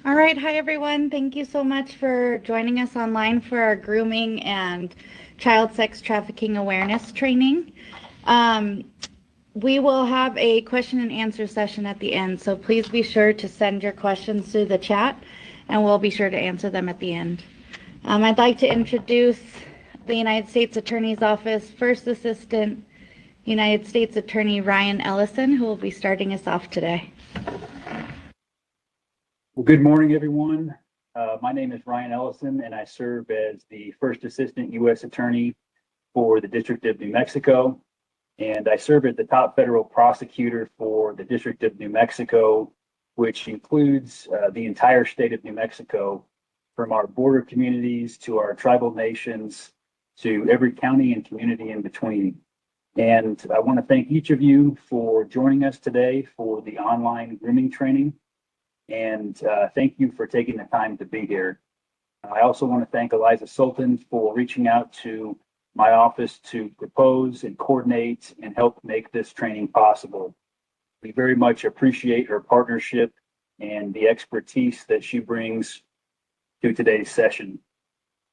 All right, hi everyone. Thank you so much for joining us online for our grooming and child sex trafficking awareness training. Um, we will have a question and answer session at the end, so please be sure to send your questions through the chat and we'll be sure to answer them at the end. I'd like to introduce the United States Attorney's Office First Assistant United States Attorney Ryan Ellison, who will be starting us off today. Well, good morning, everyone. My name is Ryan Ellison, and I serve as the First Assistant U.S. Attorney for the District of New Mexico. And I serve as the top federal prosecutor for the District of New Mexico, which includes the entire state of New Mexico, from our border communities to our tribal nations to every county and community in between. And I want to thank each of you for joining us today for the online grooming training. And thank you for taking the time to be here. I also want to thank Eliza Sultan for reaching out to my office to propose and coordinate and help make this training possible. We very much appreciate her partnership and the expertise that she brings to today's session.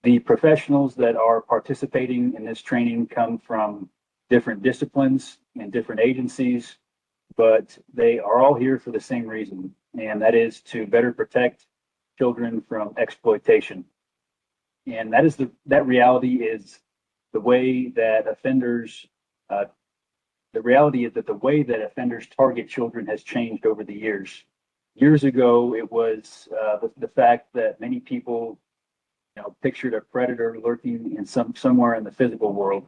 The professionals that are participating in this training come from different disciplines and different agencies, but they are all here for the same reason, and that is to better protect children from exploitation. And that reality is the way that offenders, the reality is that the way that offenders target children has changed over the years. Years ago, it was the fact that many people, pictured a predator lurking in somewhere in the physical world.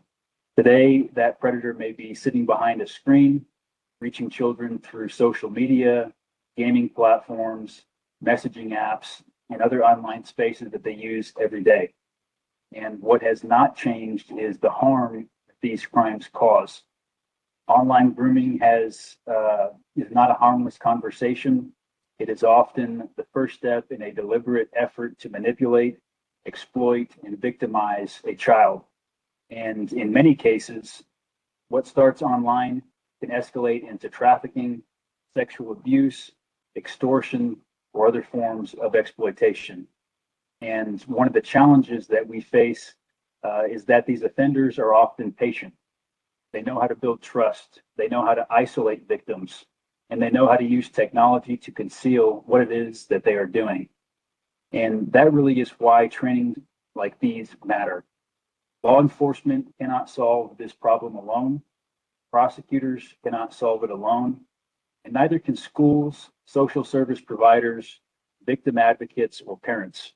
Today, that predator may be sitting behind a screen, reaching children through social media, gaming platforms, messaging apps, and other online spaces that they use every day. And what has not changed is the harm that these crimes cause. Online grooming is not a harmless conversation. It is often the first step in a deliberate effort to manipulate, exploit, and victimize a child. And in many cases, what starts online can escalate into trafficking, sexual abuse, extortion, or other forms of exploitation. And one of the challenges that we face is that these offenders are often patient. They know how to build trust. They know how to isolate victims, and they know how to use technology to conceal what it is that they are doing. And that really is why training like these matter. Law enforcement cannot solve this problem alone. Prosecutors cannot solve it alone, and neither can schools, social service providers, victim advocates, or parents.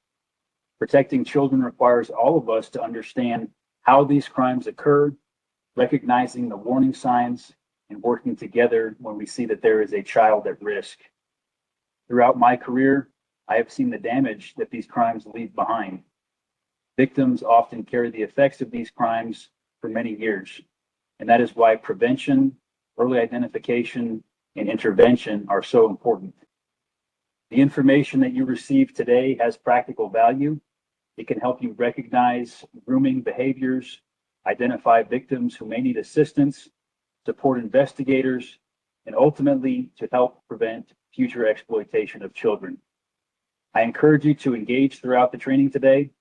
Protecting children requires all of us to understand how these crimes occurred, recognizing the warning signs, and working together when we see that there is a child at risk. Throughout my career, I have seen the damage that these crimes leave behind. Victims often carry the effects of these crimes for many years. And that is why prevention, early identification, and intervention are so important. The information that you receive today has practical value. It can help you recognize grooming behaviors, identify victims who may need assistance, support investigators, and ultimately to help prevent future exploitation of children. I encourage you to engage throughout the training today.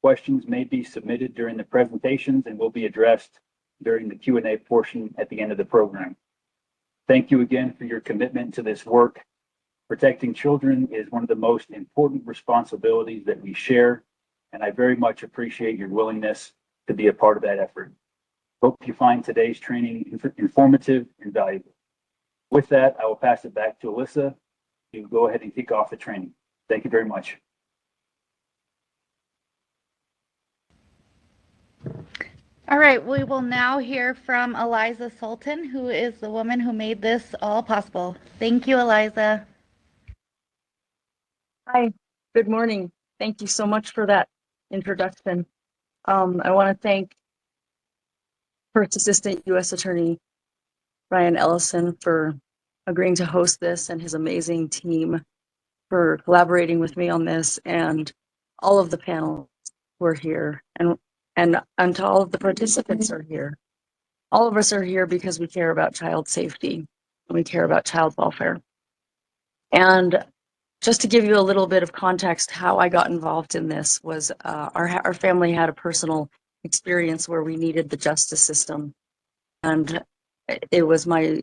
Questions may be submitted during the presentations and will be addressed during the Q&A portion at the end of the program. Thank you again for your commitment to this work. Protecting children is one of the most important responsibilities that we share, and I very much appreciate your willingness to be a part of that effort. Hope you find today's training informative and valuable. With that, I will pass it back to Alyssa to go ahead and kick off the training. Thank you very much. All right, we will now hear from Eliza Sultan, who is the woman who made this all possible. Thank you, Eliza. Hi, good morning. Thank you so much for that introduction. I want to thank First Assistant U.S. Attorney Ryan Ellison for agreeing to host this and his amazing team for collaborating with me on this, and all of the panelists who are here, and to all of the participants who are here. All of us are here because we care about child safety and we care about child welfare. And just to give you a little bit of context, how I got involved in this was our family had a personal experience where we needed the justice system. And it was my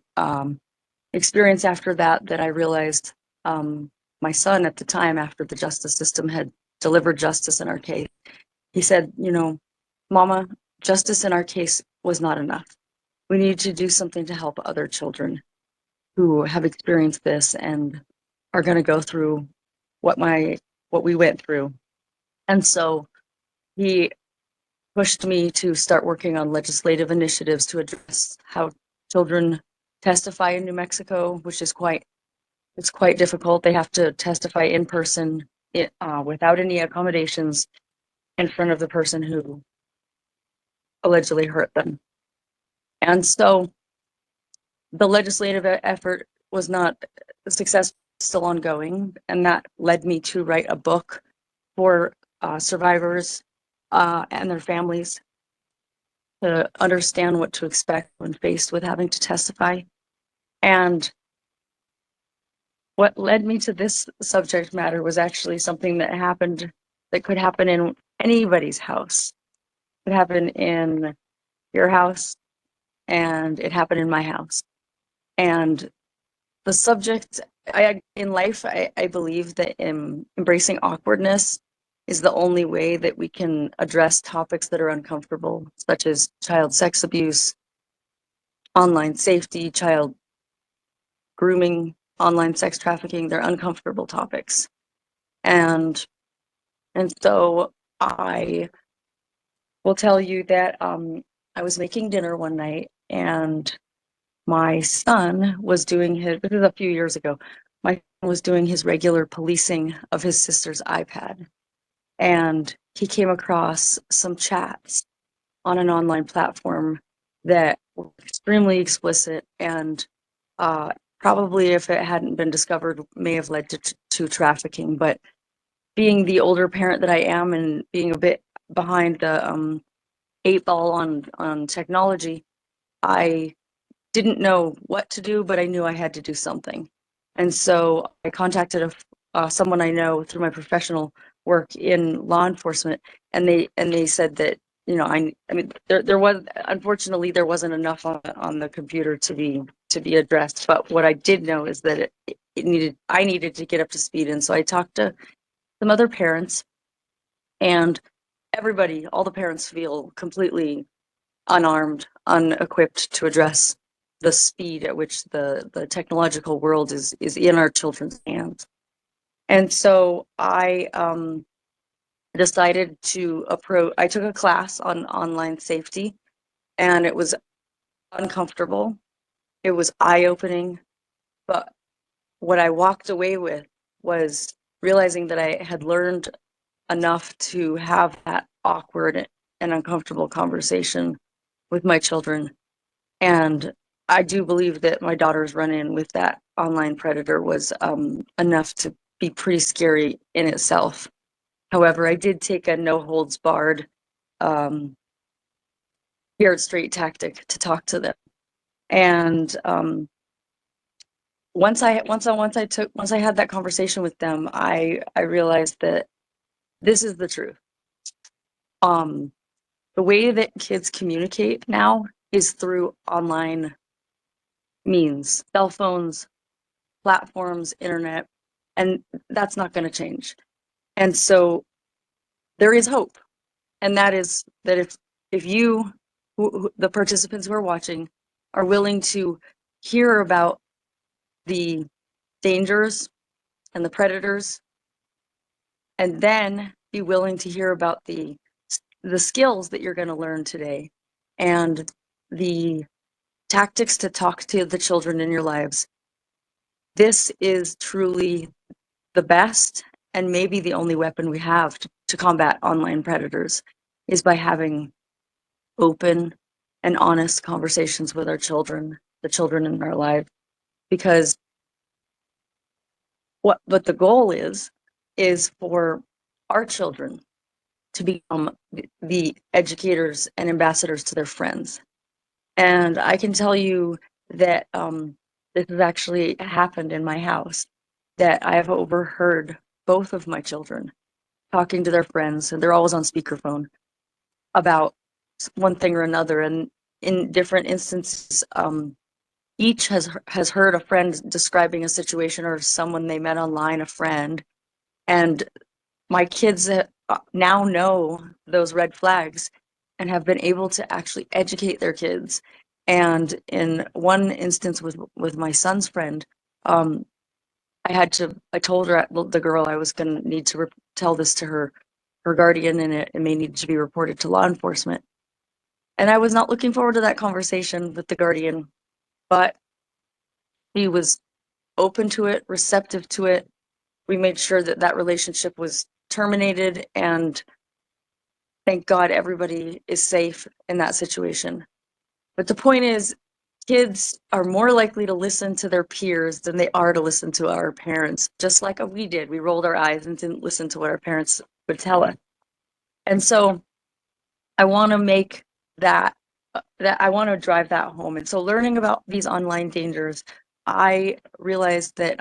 experience after that I realized my son at the time, after the justice system had delivered justice in our case, he said, you know, Mama, justice in our case was not enough. We need to do something to help other children who have experienced this and are going to go through what we went through. And so he pushed me to start working on legislative initiatives to address how children testify in New Mexico, which is quite difficult. They have to testify in person without any accommodations in front of the person who allegedly hurt them. And so the legislative effort was not successful, still ongoing, and that led me to write a book for survivors and their families to understand what to expect when faced with having to testify. And what led me to this subject matter was actually something that could happen in anybody's house. It could happen in your house, and it happened in my house. And the subject, in life, I believe that embracing awkwardness is the only way that we can address topics that are uncomfortable, such as child sex abuse, online safety, child grooming, online sex trafficking. They're uncomfortable topics. And so I will tell you that I was making dinner one night, and my son was doing this is a few years ago, my son was doing his regular policing of his sister's iPad. And he came across some chats on an online platform that were extremely explicit and probably, if it hadn't been discovered, may have led to trafficking. But being the older parent that I am and being a bit behind the 8 ball on technology, I didn't know what to do, but I knew I had to do something. And so I contacted someone I know through my professional work in law enforcement, and they said that, you know, I mean there was, unfortunately, there wasn't enough on the computer to be addressed. But what I did know is that I needed to get up to speed. And so I talked to some other parents, and all the parents feel completely unarmed, unequipped to address the speed at which the technological world is in our children's hands. And so I decided I took a class on online safety, and it was uncomfortable. It was eye-opening, but what I walked away with was realizing that I had learned enough to have that awkward and uncomfortable conversation with my children. And I do believe that my daughter's run-in with that online predator was enough to be pretty scary in itself. However, I did take a no-holds-barred, scared straight tactic to talk to them. And once I had that conversation with them, I realized that this is the truth. The way that kids communicate now is through online means, cell phones, platforms, internet, and that's not going to change. And so there is hope, and that is that if you, the participants who are watching, are willing to hear about the dangers and the predators, and then be willing to hear about the skills that you're going to learn today and the tactics to talk to the children in your lives, this is truly the best and maybe the only weapon we have to combat online predators, is by having open and honest conversations with our children, the children in our life. Because what the goal is for our children to become the educators and ambassadors to their friends. And I can tell you that this has actually happened in my house. that I have overheard both of my children talking to their friends, and they're always on speakerphone, about one thing or another. And in different instances, each has heard a friend describing a situation or someone they met online, a friend, and my kids now know those red flags and have been able to actually educate their kids. And in one instance with my son's friend, I told her, the girl, I was going to need to tell this to her guardian, and it may need to be reported to law enforcement. And I was not looking forward to that conversation with the guardian, but he was open to it, receptive to it. We made sure that that relationship was terminated, and thank God everybody is safe in that situation. But the point is, kids are more likely to listen to their peers than they are to listen to our parents, just like we did. We rolled our eyes and didn't listen to what our parents would tell us. And so I want to make that I want to drive that home. And so learning about these online dangers, I realized that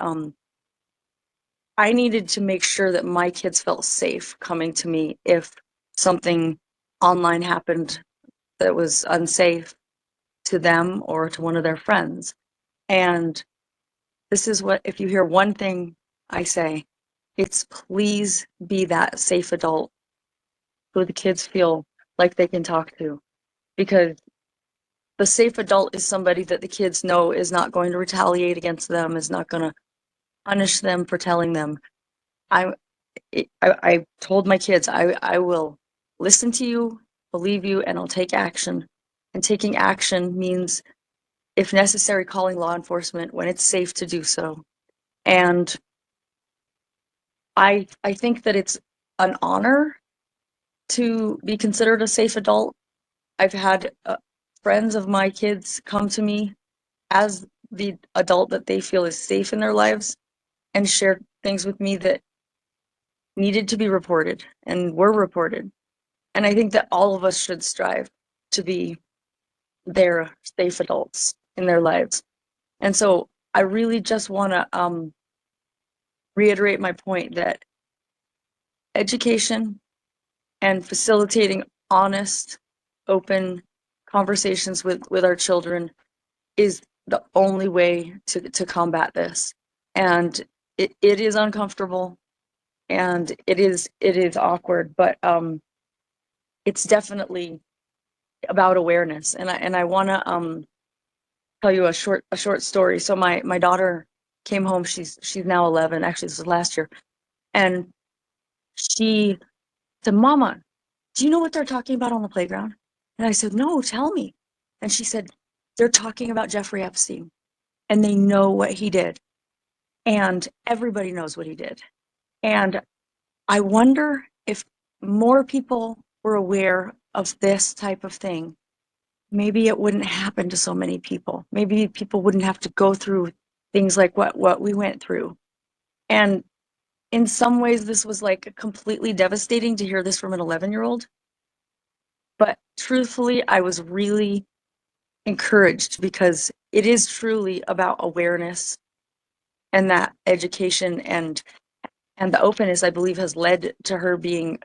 I needed to make sure that my kids felt safe coming to me if something online happened that was unsafe to them or to one of their friends. And this is what, if you hear one thing I say, it's please be that safe adult who the kids feel like they can talk to. Because the safe adult is somebody that the kids know is not going to retaliate against them, is not going to punish them for telling them. I told my kids, I will listen to you, believe you, and I'll take action. And taking action means, if necessary, calling law enforcement when it's safe to do so. And I think that it's an honor to be considered a safe adult. I've had friends of my kids come to me as the adult that they feel is safe in their lives and share things with me that needed to be reported and were reported. And I think that all of us should strive to be their safe adults in their lives. And so I really just want to reiterate my point that education and facilitating honest, open conversations with our children is the only way to combat this. And it is uncomfortable, and it is awkward, but it's definitely about awareness. And I want to tell you a short story. So my daughter came home. She's now 11. Actually, this was last year, and she said, "Mama, do you know what they're talking about on the playground?" And I said, "No, tell me." And she said, "They're talking about Jeffrey Epstein, and they know what he did, and everybody knows what he did. And I wonder if more people were aware of this type of thing, maybe it wouldn't happen to so many people. Maybe people wouldn't have to go through things like what we went through." And in some ways, this was like completely devastating to hear this from an 11-year-old. But truthfully, I was really encouraged, because it is truly about awareness, and that education and the openness, I believe, has led to her being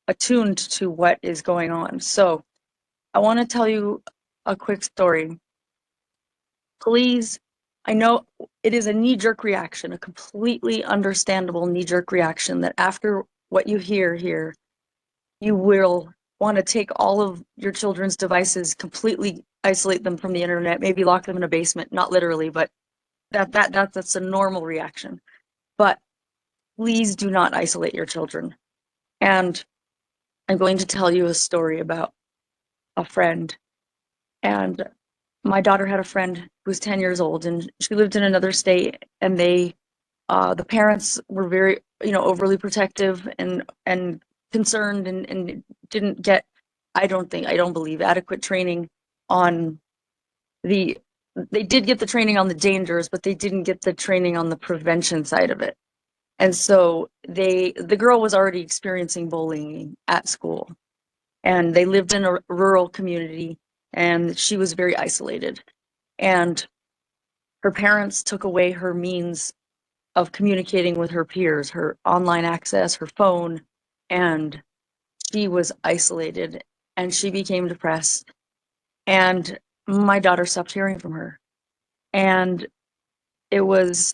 attuned to what is going on. So I want to tell you a quick story. Please, I know it is a knee-jerk reaction, a completely understandable knee-jerk reaction, that after what you hear here, you will want to take all of your children's devices, completely isolate them from the internet, maybe lock them in a basement, not literally, but that's a normal reaction. But please do not isolate your children. And I'm going to tell you a story about a friend. And my daughter had a friend who was 10 years old, and she lived in another state, and the parents were very, overly protective and concerned, and didn't get, I don't believe, adequate training on they did get the training on the dangers, but they didn't get the training on the prevention side of it. And so the girl was already experiencing bullying at school, and they lived in a rural community, and she was very isolated. And her parents took away her means of communicating with her peers, her online access, her phone, and she was isolated and she became depressed. And my daughter stopped hearing from her. And it was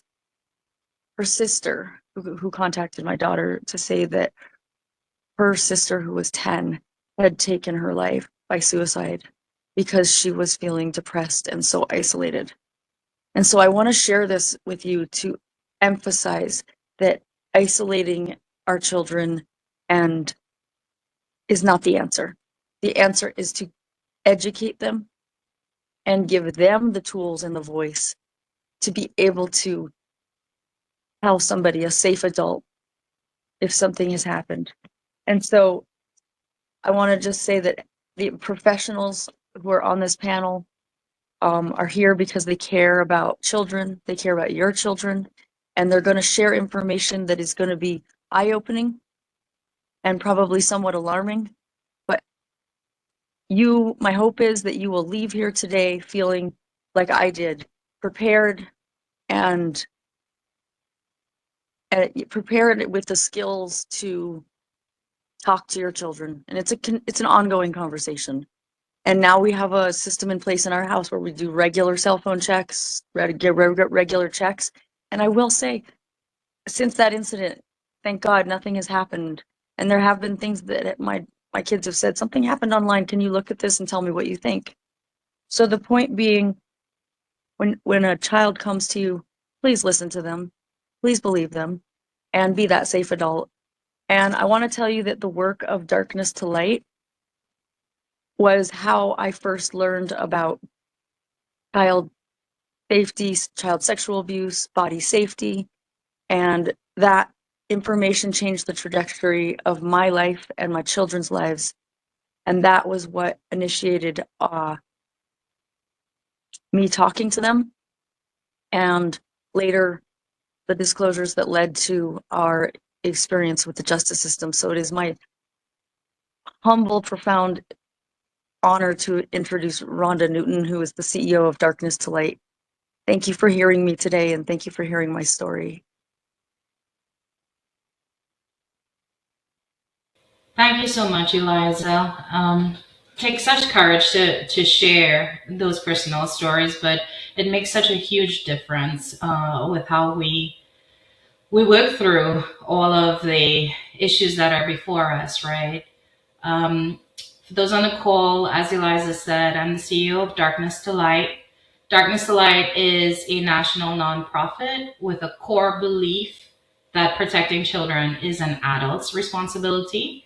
her sister who contacted my daughter to say that her sister, who was 10, had taken her life by suicide because she was feeling depressed and so isolated. And so I want to share this with you to emphasize that isolating our children and is not the answer. The answer is to educate them and give them the tools and the voice to be able to tell somebody, a safe adult, if something has happened. And so I want to just say that the professionals who are on this panel are here because they care about children, they care about your children, and they're going to share information that is going to be eye-opening and probably somewhat alarming. But my hope is that you will leave here today feeling like I did, prepared and prepared with the skills to talk to your children. And it's an ongoing conversation. And now we have a system in place in our house where we do regular cell phone checks, regular checks. And I will say, since that incident, thank God nothing has happened. And there have been things that my kids have said, something happened online. Can you look at this and tell me what you think? So the point being, when a child comes to you, please listen to them, please believe them, and be that safe adult. And I want to tell you that the work of Darkness to Light was how I first learned about child safety, child sexual abuse, body safety, and that information changed the trajectory of my life and my children's lives. And that was what initiated me talking to them, and later the disclosures that led to our experience with the justice system. So it is my humble, profound honor to introduce Rhonda Newton, who is the CEO of Darkness to Light. Thank you for hearing me today, and thank you for hearing my story. Thank you so much, Eliza. Takes such courage to share those personal stories, but it makes such a huge difference with how we work through all of the issues that are before us, right? For those on the call, as Eliza said, I'm the CEO of Darkness to Light. Darkness to Light is a national nonprofit with a core belief that protecting children is an adult's responsibility.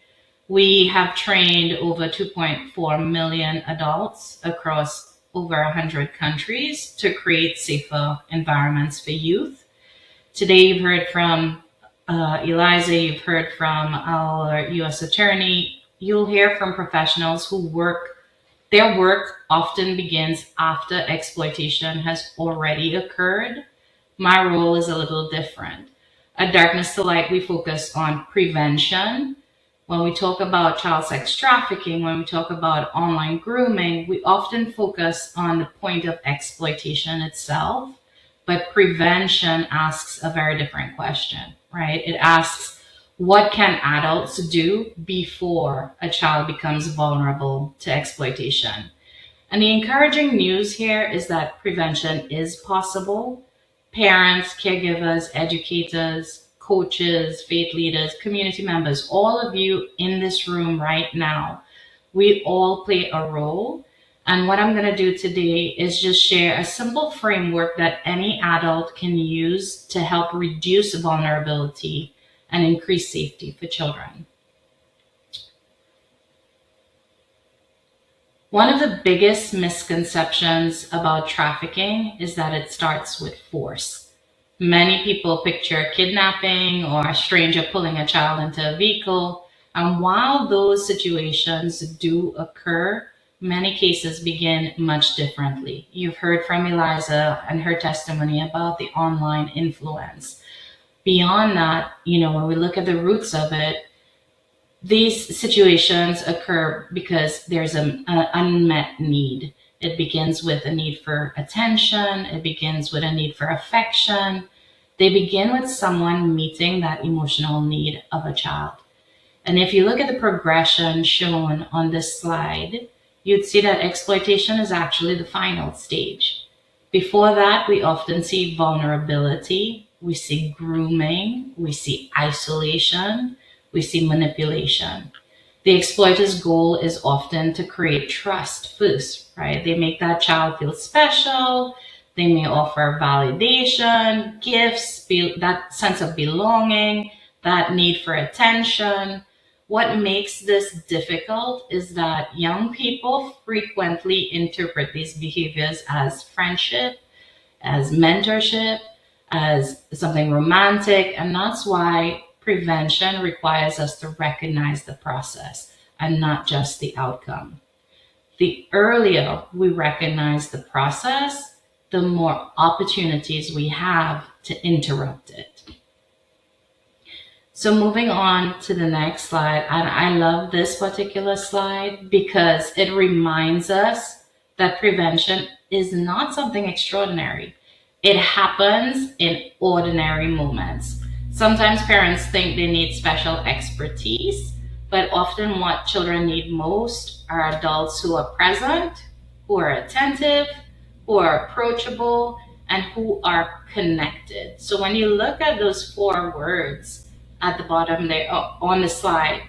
We have trained over 2.4 million adults across over 100 countries to create safer environments for youth. Today, you've heard from Eliza, you've heard from our U.S. Attorney. You'll hear from professionals who their work often begins after exploitation has already occurred. My role is a little different. At Darkness to Light, we focus on prevention. When we talk about child sex trafficking, when we talk about online grooming, we often focus on the point of exploitation itself. But prevention asks a very different question, right? It asks, what can adults do before a child becomes vulnerable to exploitation? And the encouraging news here is that prevention is possible. Parents, caregivers, educators, coaches, faith leaders, community members, all of you in this room right now, we all play a role. And what I'm going to do today is just share a simple framework that any adult can use to help reduce vulnerability and increase safety for children. One of the biggest misconceptions about trafficking is that it starts with force. Many people picture kidnapping or a stranger pulling a child into a vehicle. And while those situations do occur, many cases begin much differently. You've heard from Eliza and her testimony about the online influence. Beyond that, when we look at the roots of it, these situations occur because there's an unmet need. It begins with a need for attention. It begins with a need for affection. They begin with someone meeting that emotional need of a child. And if you look at the progression shown on this slide, you'd see that exploitation is actually the final stage. Before that, we often see vulnerability, we see grooming, we see isolation, we see manipulation. The exploiter's goal is often to create trust first, right? They make that child feel special. They may offer validation, gifts, that sense of belonging, that need for attention. What makes this difficult is that young people frequently interpret these behaviors as friendship, as mentorship, as something romantic, and that's why prevention requires us to recognize the process and not just the outcome. The earlier we recognize the process, the more opportunities we have to interrupt it. So moving on to the next slide, and I love this particular slide because it reminds us that prevention is not something extraordinary. It happens in ordinary moments. Sometimes parents think they need special expertise, but often what children need most are adults who are present, who are attentive, who are approachable, and who are connected. So when you look at those 4 words at the bottom there on the slide,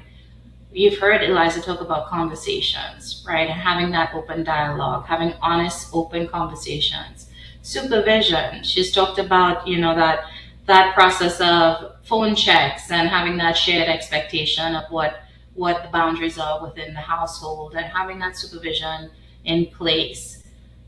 you've heard Eliza talk about conversations, right? And having that open dialogue, having honest, open conversations. Supervision, she's talked about, that process of phone checks and having that shared expectation of what the boundaries are within the household and having that supervision in place.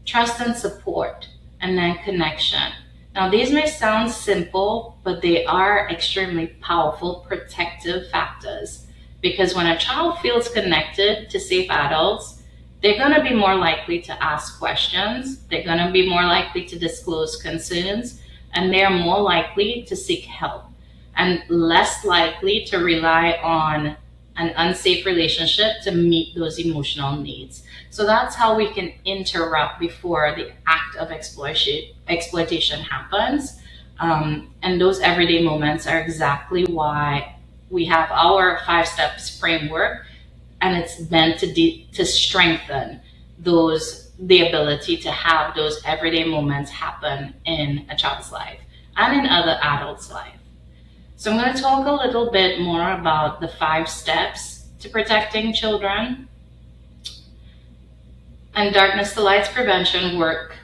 Trust and support, and then connection. Now, these may sound simple, but they are extremely powerful protective factors, because when a child feels connected to safe adults, they're going to be more likely to ask questions, they're going to be more likely to disclose concerns, and they're more likely to seek help and less likely to rely on an unsafe relationship to meet those emotional needs. So that's how we can interrupt before the act of exploitation happens. And those everyday moments are exactly why we have our 5 steps framework, and it's meant to strengthen the ability to have those everyday moments happen in a child's life and in other adults' life. So I'm going to talk a little bit more about the 5 steps to protecting children. And Darkness to Lights prevention work,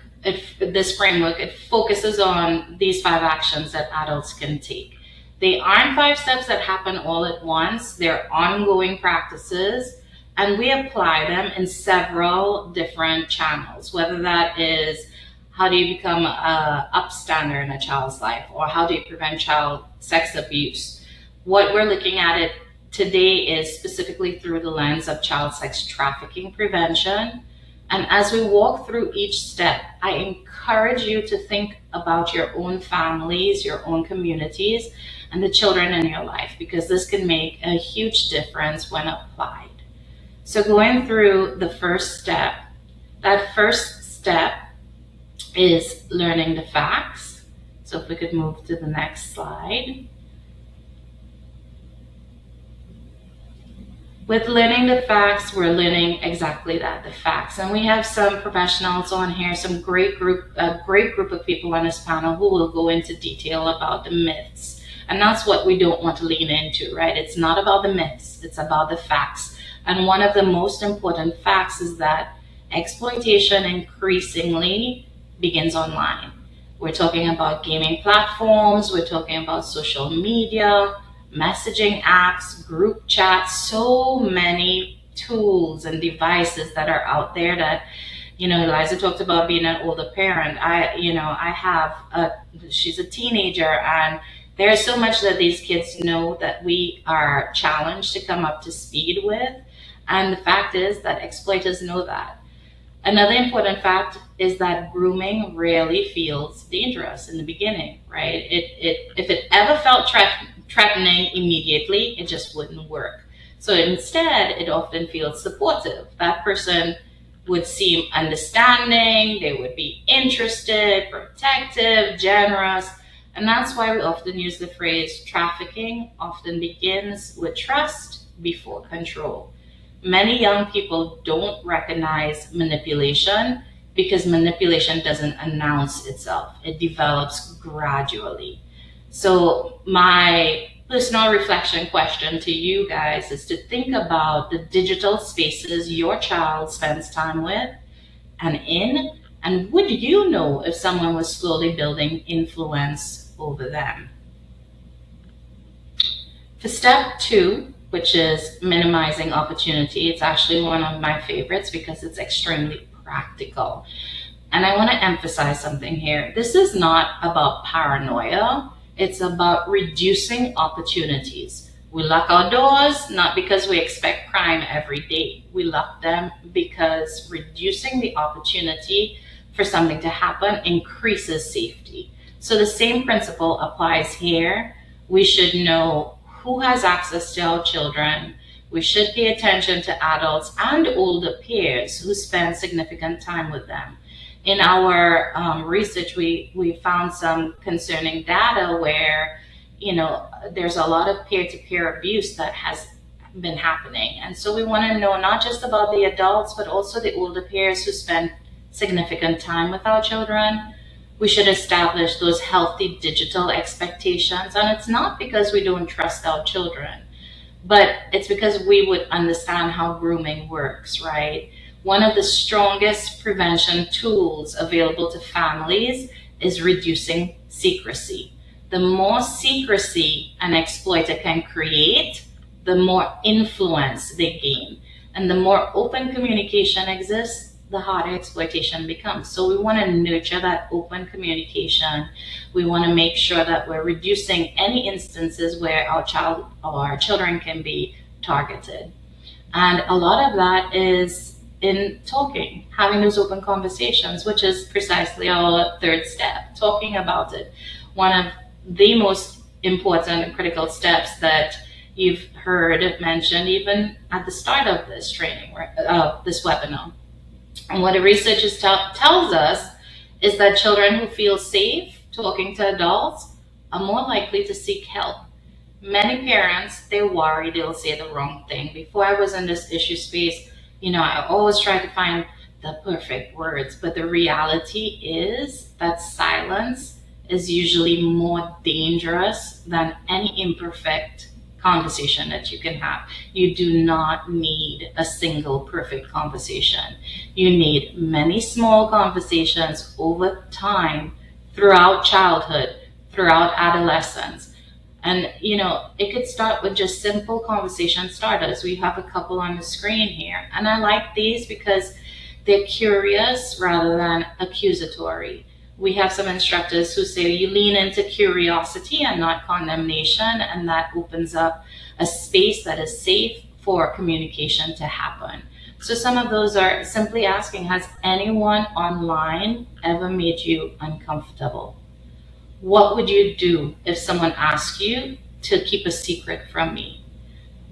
this framework, it focuses on these 5 actions that adults can take. They aren't 5 steps that happen all at once. They're ongoing practices, and we apply them in several different channels, whether that is how do you become an upstander in a child's life, or how do you prevent child sex abuse. What we're looking at it today is specifically through the lens of child sex trafficking prevention. And as we walk through each step, I encourage you to think about your own families, your own communities, and the children in your life, because this can make a huge difference when applied. So going through the first step, that first step is learning the facts. So if we could move to the next slide. With learning the facts, we're learning exactly that, the facts. And we have some professionals on here, a great group of people on this panel who will go into detail about the myths. And that's what we don't want to lean into, right? It's not about the myths, it's about the facts. And one of the most important facts is that exploitation increasingly begins online. We're talking about gaming platforms, we're talking about social media, messaging apps, group chats, so many tools and devices that are out there that, Eliza talked about being an older parent. She's a teenager, and there's so much that these kids know that we are challenged to come up to speed with. And the fact is that exploiters know that. Another important fact is that grooming rarely feels dangerous in the beginning, right? If it ever felt threatening immediately, it just wouldn't work. So instead, it often feels supportive. That person would seem understanding, they would be interested, protective, generous, And that's why we often use the phrase trafficking often begins with trust before control. Many young people don't recognize manipulation because manipulation doesn't announce itself. It develops gradually. So my personal reflection question to you guys is to think about the digital spaces your child spends time with and in, and would you know if someone was slowly building influence over them? For step 2, which is minimizing opportunity, it's actually one of my favorites because it's extremely practical. And I want to emphasize something here. This is not about paranoia. It's about reducing opportunities. We lock our doors not because we expect crime every day. We lock them because reducing the opportunity for something to happen increases safety. So the same principle applies here. We should know who has access to our children. We should pay attention to adults and older peers who spend significant time with them. In our research, we found some concerning data where, there's a lot of peer-to-peer abuse that has been happening. And so we want to know not just about the adults, but also the older peers who spend significant time with our children. We should establish those healthy digital expectations. And it's not because we don't trust our children, but it's because we would understand how grooming works, right? One of the strongest prevention tools available to families is reducing secrecy. The more secrecy an exploiter can create, the more influence they gain. And the more open communication exists, the harder exploitation becomes. So we want to nurture that open communication. We want to make sure that we're reducing any instances where our children can be targeted. And a lot of that is in talking, having those open conversations, which is precisely our third step, talking about it. One of the most important and critical steps that you've heard mentioned even at the start of this training, this webinar. And what the research tells us is that children who feel safe talking to adults are more likely to seek help. Many parents, they worry they'll say the wrong thing. Before I was in this issue space, I always try to find the perfect words, but the reality is that silence is usually more dangerous than any imperfect conversation that you can have. You do not need a single perfect conversation. You need many small conversations over time, throughout childhood, throughout adolescence. And, it could start with just simple conversation starters. We have a couple on the screen here. And I like these because they're curious rather than accusatory. We have some instructors who say you lean into curiosity and not condemnation, and that opens up a space that is safe for communication to happen. So some of those are simply asking, has anyone online ever made you uncomfortable? What would you do if someone asked you to keep a secret from me?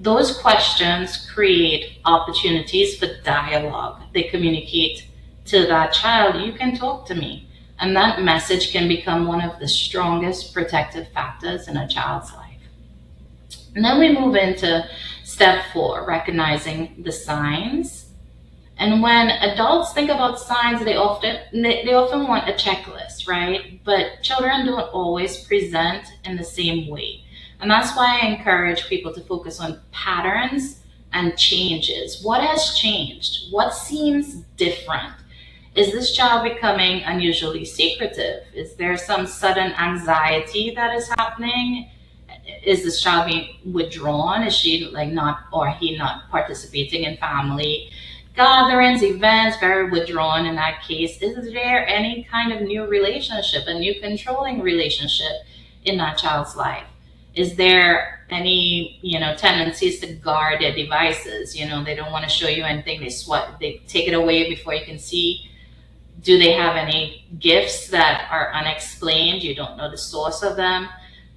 Those questions create opportunities for dialogue. They communicate to that child, you can talk to me. And that message can become one of the strongest protective factors in a child's life. And then we move into step 4, recognizing the signs. And when adults think about signs, they often want a checklist, right? But children don't always present in the same way. And that's why I encourage people to focus on patterns and changes. What has changed? What seems different? Is this child becoming unusually secretive? Is there some sudden anxiety that is happening? Is this child being withdrawn? Is she he not participating in family gatherings, events, very withdrawn in that case? Is there any kind of new relationship, a new controlling relationship in that child's life? Is there any, tendencies to guard their devices? They don't want to show you anything. They take it away before you can see. Do they have any gifts that are unexplained? You don't know the source of them.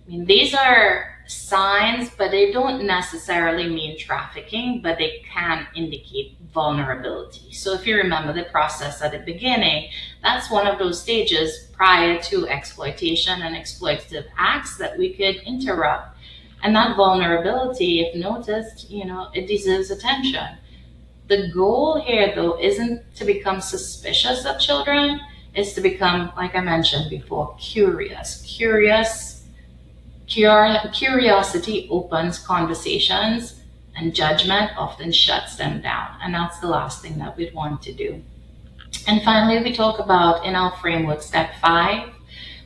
These are signs, but they don't necessarily mean trafficking, but they can indicate vulnerability. So if you remember the process at the beginning, that's one of those stages prior to exploitation and exploitative acts that we could interrupt. And that vulnerability, if noticed, it deserves attention. The goal here, though, isn't to become suspicious of children, it's to become, like I mentioned before, curious. Curiosity opens conversations, and judgment often shuts them down. And that's the last thing that we'd want to do. And finally, we talk about in our framework, step 5,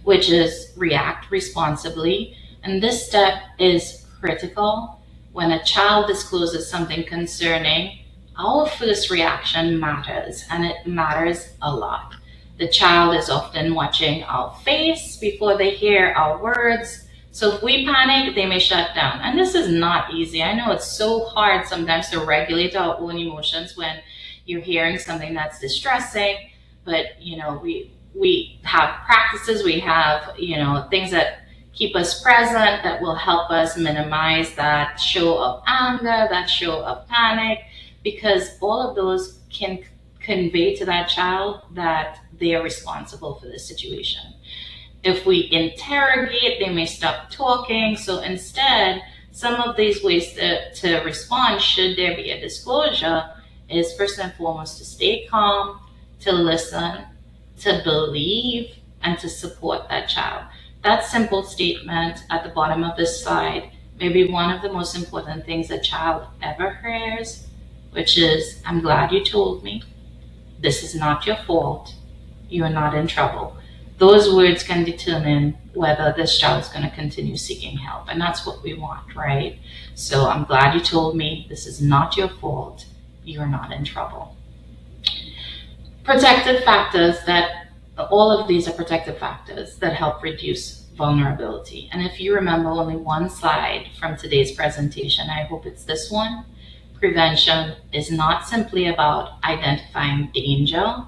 which is react responsibly. And this step is critical. When a child discloses something concerning, our first reaction matters, and it matters a lot. The child is often watching our face before they hear our words. So if we panic, they may shut down. And this is not easy. I know it's so hard sometimes to regulate our own emotions when you're hearing something that's distressing, but we have practices, we have things that keep us present that will help us minimize that show of anger, that show of panic, because all of those can convey to that child that they are responsible for the situation. If we interrogate, they may stop talking. So instead, some of these ways to respond, should there be a disclosure, is first and foremost to stay calm, to listen, to believe, and to support that child. That simple statement at the bottom of this slide may be one of the most important things a child ever hears, which is, I'm glad you told me. This is not your fault. You are not in trouble. Those words can determine whether this child is going to continue seeking help. And that's what we want, right? So I'm glad you told me. This is not your fault. You're not in trouble. Protective factors all of these are protective factors that help reduce vulnerability. And if you remember only one slide from today's presentation, I hope it's this one. Prevention is not simply about identifying danger.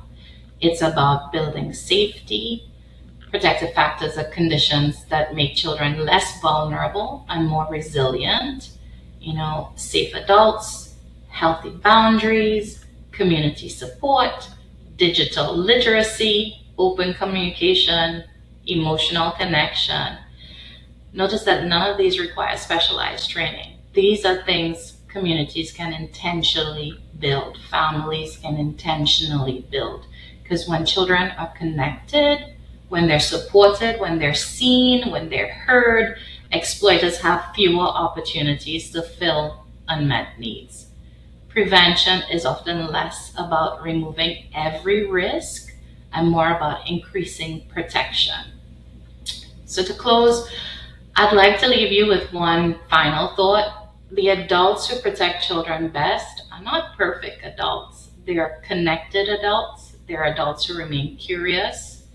It's about building safety. Protective factors are conditions that make children less vulnerable and more resilient. Safe adults, healthy boundaries, community support, digital literacy, open communication, emotional connection. Notice that none of these require specialized training. These are things communities can intentionally build, families can intentionally build. Because when children are connected, when they're supported, when they're seen, when they're heard, exploiters have fewer opportunities to fill unmet needs. Prevention is often less about removing every risk and more about increasing protection. So to close, I'd like to leave you with one final thought. The adults who protect children best are not perfect adults. They're connected adults. They're adults who remain curious.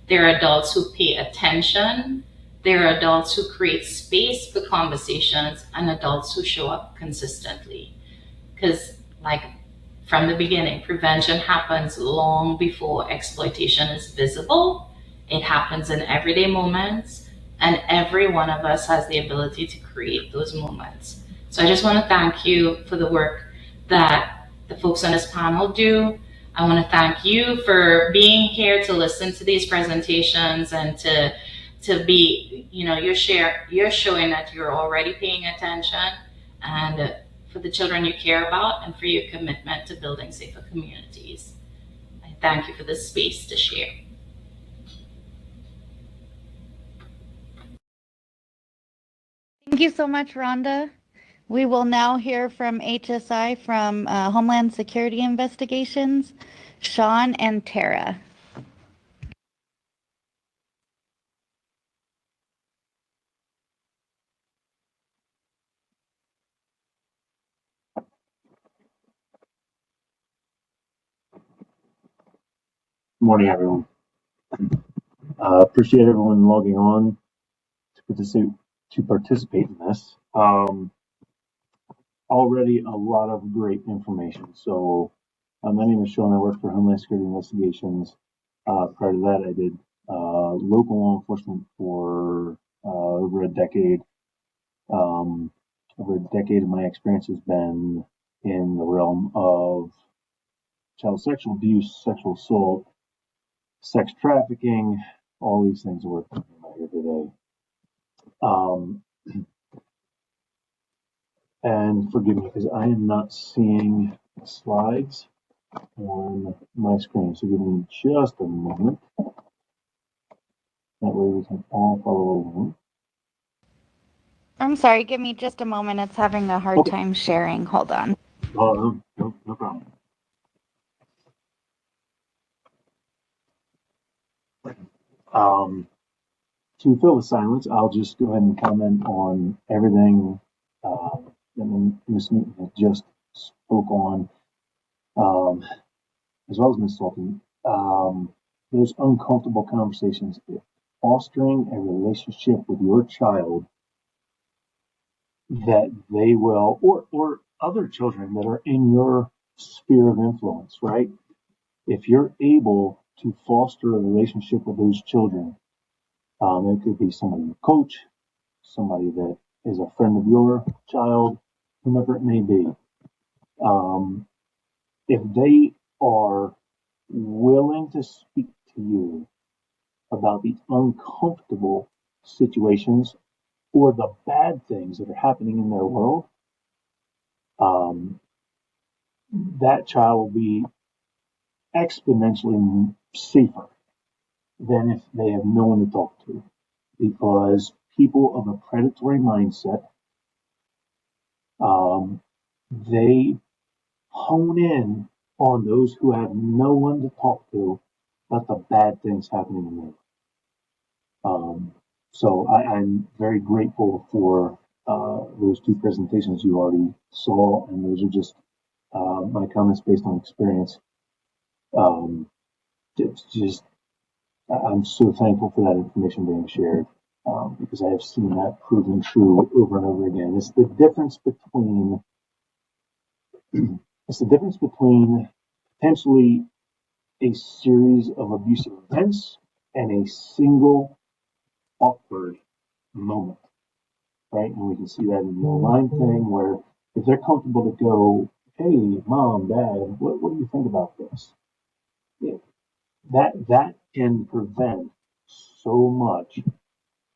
They're adults who pay attention. They're adults who create space for conversations, and adults who show up consistently. Because, like from the beginning, prevention happens long before exploitation is visible. It happens in everyday moments, and every one of us has the ability to create those moments. So I just want to thank you for the work that the folks on this panel do. I want to thank you for being here to listen to these presentations and to be, you're showing that you're already paying attention, and for the children you care about, and for your commitment to building safer communities. I thank you for this space to share. Thank you so much, Rhonda. We will now hear from HSI from Homeland Security Investigations, Sean and Tara. Good morning, everyone. Appreciate everyone logging on to participate in this. Already a lot of great information. So my name is Sean. I work for Homeland Security Investigations. Prior to that, I did local law enforcement for over a decade. Over a decade of my experience has been in the realm of child sexual abuse, sexual assault, sex trafficking, all these things we're talking about here today. And forgive me because I am not seeing the slides on my screen. So give me just a moment. That way we can all follow along. I'm sorry, give me just a moment. It's having a hard time sharing. Hold on. Oh, no problem. To fill the silence, I'll just go ahead and comment on everything that Ms. Newton had just spoke on, as well as Ms. Sultan. Those uncomfortable conversations, fostering a relationship with your child that they will, or other children that are in your sphere of influence, right? If you're able to foster a relationship with those children, it could be somebody you coach, somebody that is a friend of your child, whomever it may be. If they are willing to speak to you about the uncomfortable situations or the bad things that are happening in their world, that child will be exponentially safer than if they have no one to talk to. Because people of a predatory mindset, they hone in on those who have no one to talk to about the bad things happening in their life. So I'm very grateful for those two presentations you already saw, and those are just my comments based on experience. I'm so thankful for that information being shared because I have seen that proven true over and over again. It's the difference between potentially a series of abusive events and a single awkward moment, right? And we can see that in the online thing where if they're comfortable to go, hey, mom, dad, what do you think about this? Yeah, that can prevent so much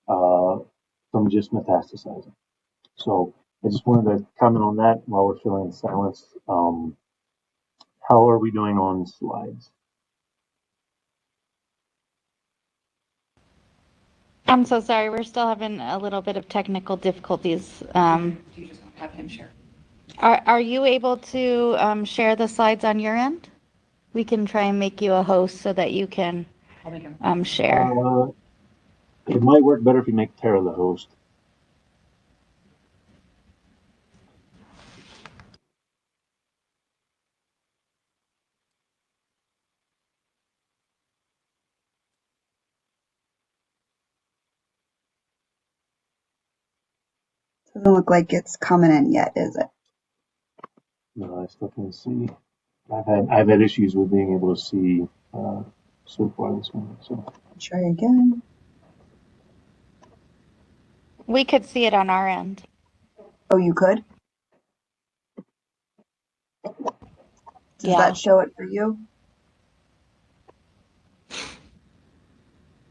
from just metastasizing. So I just wanted to comment on that while we're filling in silence. How are we doing on slides? I'm so sorry. We're still having a little bit of technical difficulties. You just want to have him share. Are you able to share the slides on your end? We can try and make you a host so that you can I'll make him. share. It might work better if you make Tara the host. Doesn't look like it's coming in yet, is it? No, I still can't see. I've had issues with being able to see so far this morning. So Try again. We could see it on our end. Oh, you could? Does that show it for you?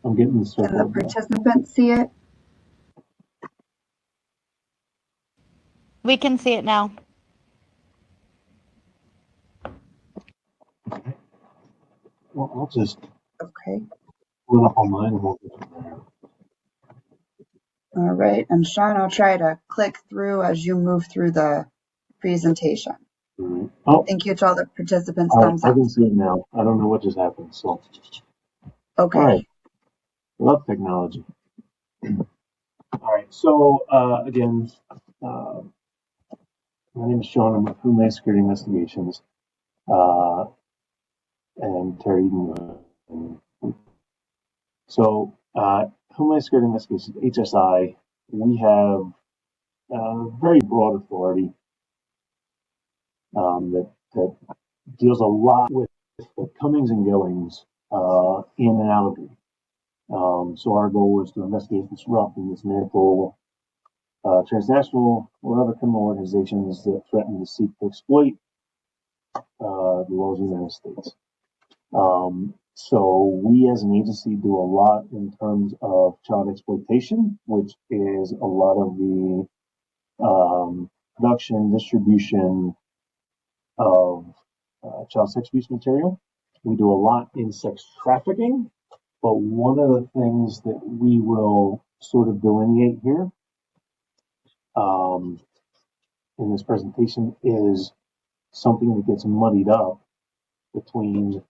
I'm getting the Can circle. the participants see it? We can see it now. Well, I'll just Okay. pull it up on mine and we'll go from there. All right. And Sean, I'll try to click through as you move through the presentation. All right. Oh, Thank you to all the participants. Thumbs I up. can see it now. I don't know what just happened. So, Okay. all right. Love technology. All right. So, again, my name is Sean. I'm with Homeland Security Investigations. And Terry Eden. So, Homeland Security Investigations, HSI, we have very broad authority that deals a lot with the comings and goings in and out of it. So our goal is to investigate, disrupt, and dismantle transnational or other criminal organizations that threaten to seek to exploit the laws of the United States. So we as an agency do a lot in terms of child exploitation, which is a lot of the production, distribution of child sex abuse material. We do a lot in sex trafficking, but one of the things that we will sort of delineate here in this presentation is something that gets muddied up between,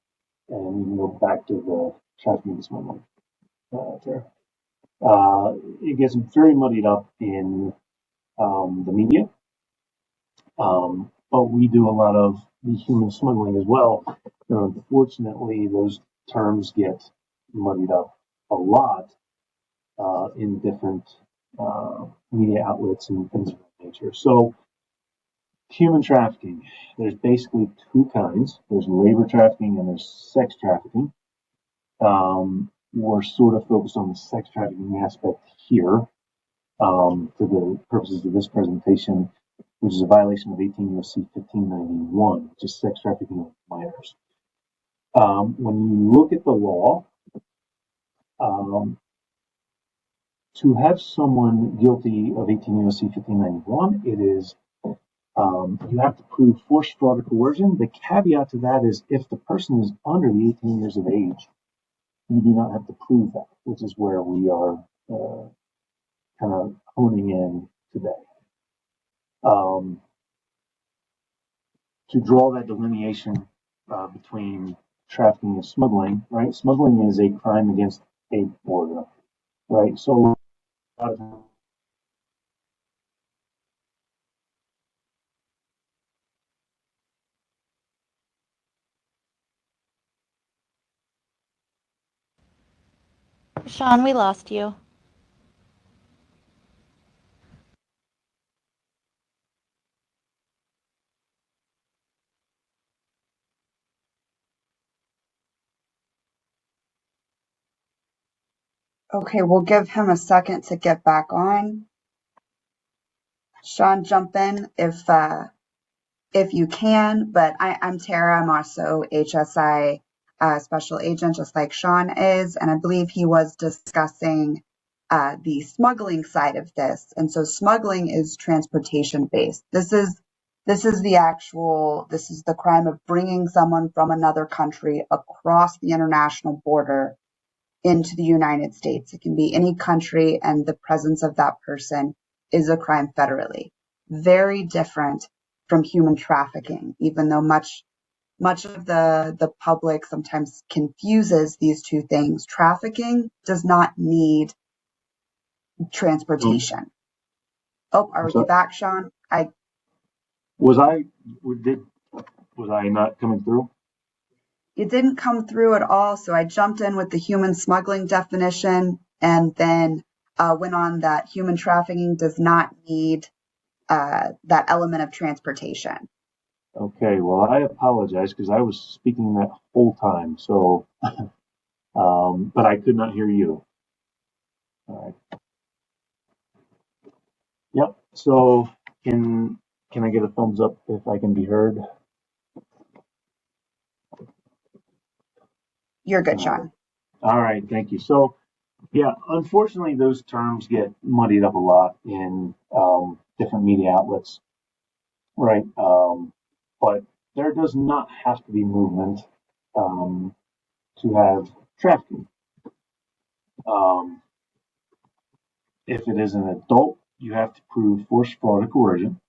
and you can go back to the trafficking smuggling. It gets very muddied up in the media, but we do a lot of the human smuggling as well. And unfortunately, those terms get muddied up a lot in different media outlets and things of that nature. So, human trafficking, there's basically two kinds. There's labor trafficking and there's sex trafficking. We're sort of focused on the sex trafficking aspect here for the purposes of this presentation, which is a violation of 18 U.S.C. 1591, which is sex trafficking of minors. When you look at the law, to have someone guilty of 18 U.S.C. 1591, it is you have to prove force, fraud, or coercion. The caveat to that is if the person is under the 18 years of age, you do not have to prove that, which is where we are kind of honing in today. To draw that delineation between trafficking and smuggling, right? Smuggling is a crime against a border, right? So a lot of Sean, we lost you. Okay, we'll give him a second to get back on. Sean, jump in if you can, but I'm Tara. I'm also HSI special agent, just like Sean is, and I believe he was discussing the smuggling side of this. And so smuggling is transportation based. This is the crime of bringing someone from another country across the international border into the United States. It can be any country, and the presence of that person is a crime federally. Very different from human trafficking, even though much of the public sometimes confuses these two things. Trafficking does not need transportation. Oh, are you back, Sean? was I not coming through? You didn't come through at all, so I jumped in with the human smuggling definition and then went on that human trafficking does not need that element of transportation. Okay, well, I apologize because I was speaking that whole time, so, but I could not hear you. All right. Yep, so can I get a thumbs up if I can be heard? You're good, Sean. All right, thank you. So, yeah, unfortunately, those terms get muddied up a lot in different media outlets, right? But there does not have to be movement to have trafficking. If it is an adult, you have to prove force, fraud, or coercion.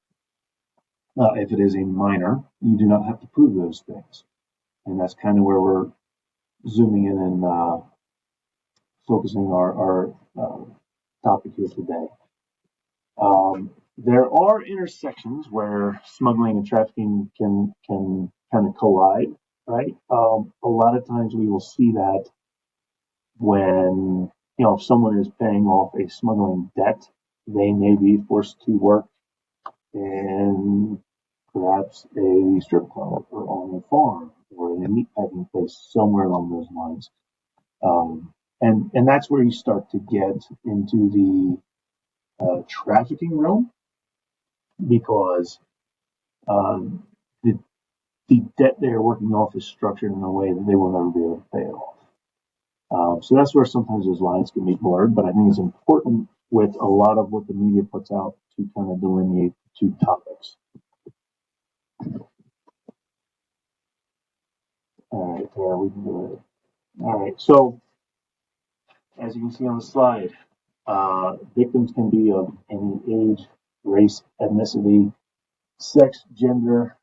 If it is a minor, you do not have to prove those things. And that's kind of where we're zooming in and focusing our topic here today. There are intersections where smuggling and trafficking can kind of collide, right? A lot of times we will see that when, if someone is paying off a smuggling debt, they may be forced to work in perhaps a strip club or on a farm or in a meatpacking place somewhere along those lines. And that's where you start to get into the trafficking realm because the debt they're working off is structured in a way that they will never be able to pay it off. So that's where sometimes those lines can be blurred, but I think it's important with a lot of what the media puts out to kind of delineate the two topics. All right, we can do it. All right, so as you can see on the slide, victims can be of any age, race, ethnicity, sex, gender,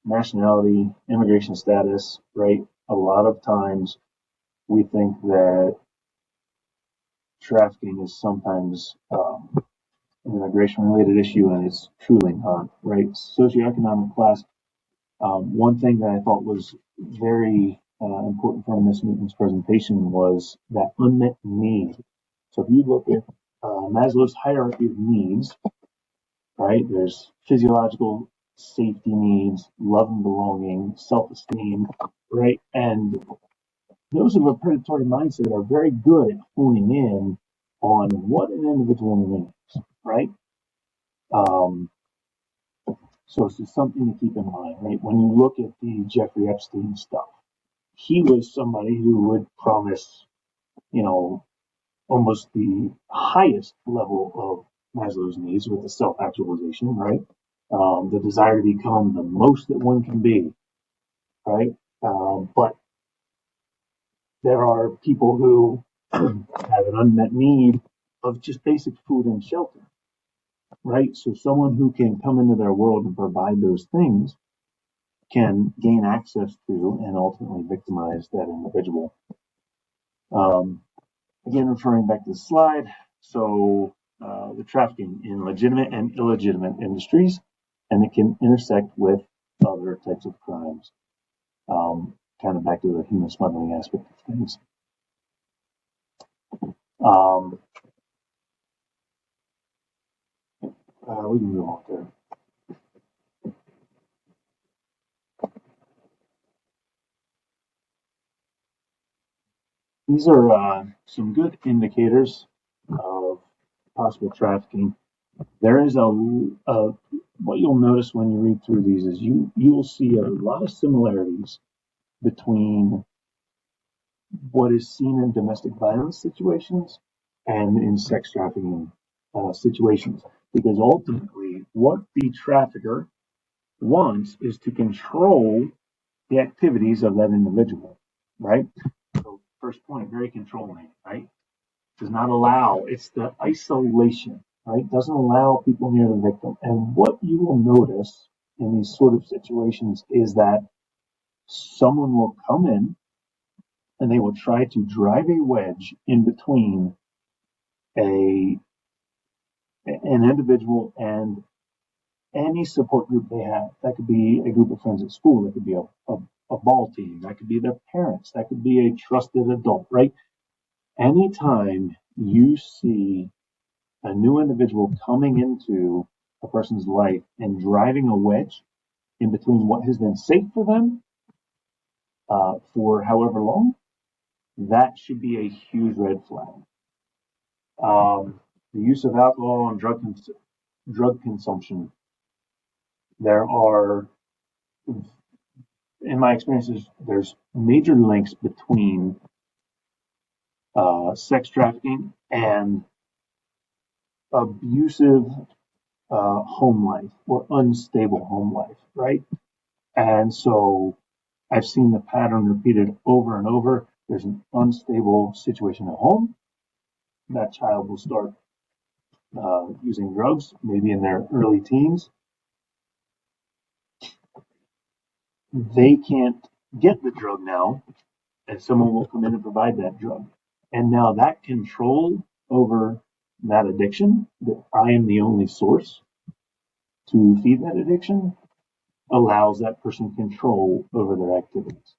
nationality, immigration status, right? A lot of times we think that trafficking is sometimes an immigration-related issue, and it's truly not, right? Socioeconomic class. One thing that I thought was very important from Ms. Newton's presentation was that unmet need. So if you look at Maslow's hierarchy of needs, right? There's physiological safety needs, love and belonging, self-esteem, right? And those of a predatory mindset are very good at honing in on what an individual needs, right? So it's just something to keep in mind, right? When you look at the Jeffrey Epstein stuff, he was somebody who would promise, you know, almost the highest level of Maslow's needs with the self-actualization, right? The desire to become the most that one can be, right? But there are people who have an unmet need of just basic food and shelter, right? So someone who can come into their world and provide those things can gain access to and ultimately victimize that individual. Again, referring back to the slide, so the trafficking in legitimate and illegitimate industries, and it can intersect with other types of crimes. Kind of back to the human smuggling aspect of things. We can move on there. These are some good indicators of possible trafficking. There is what you'll notice when you read through these is you will see a lot of similarities between what is seen in domestic violence situations and in sex trafficking situations. Because ultimately, what the trafficker wants is to control the activities of that individual, right? So, first point, very controlling, right? Does not allow, it's the isolation, right? Doesn't allow people near the victim. And what you will notice in these sort of situations is that someone will come in and they will try to drive a wedge in between an individual and any support group they have. That could be a group of friends at school. That could be a ball team. That could be their parents. That could be a trusted adult, right? Anytime you see a new individual coming into a person's life and driving a wedge in between what has been safe for them for however long, that should be a huge red flag. The use of alcohol and drug consumption. There are, in my experiences, there's major links between sex trafficking and abusive home life or unstable home life, right? And so I've seen the pattern repeated over and over. There's an unstable situation at home. That child will start using drugs, maybe in their early teens. They can't get the drug now, and someone will come in and provide that drug. And now that control over that addiction, that I am the only source to feed that addiction, allows that person control over their activities.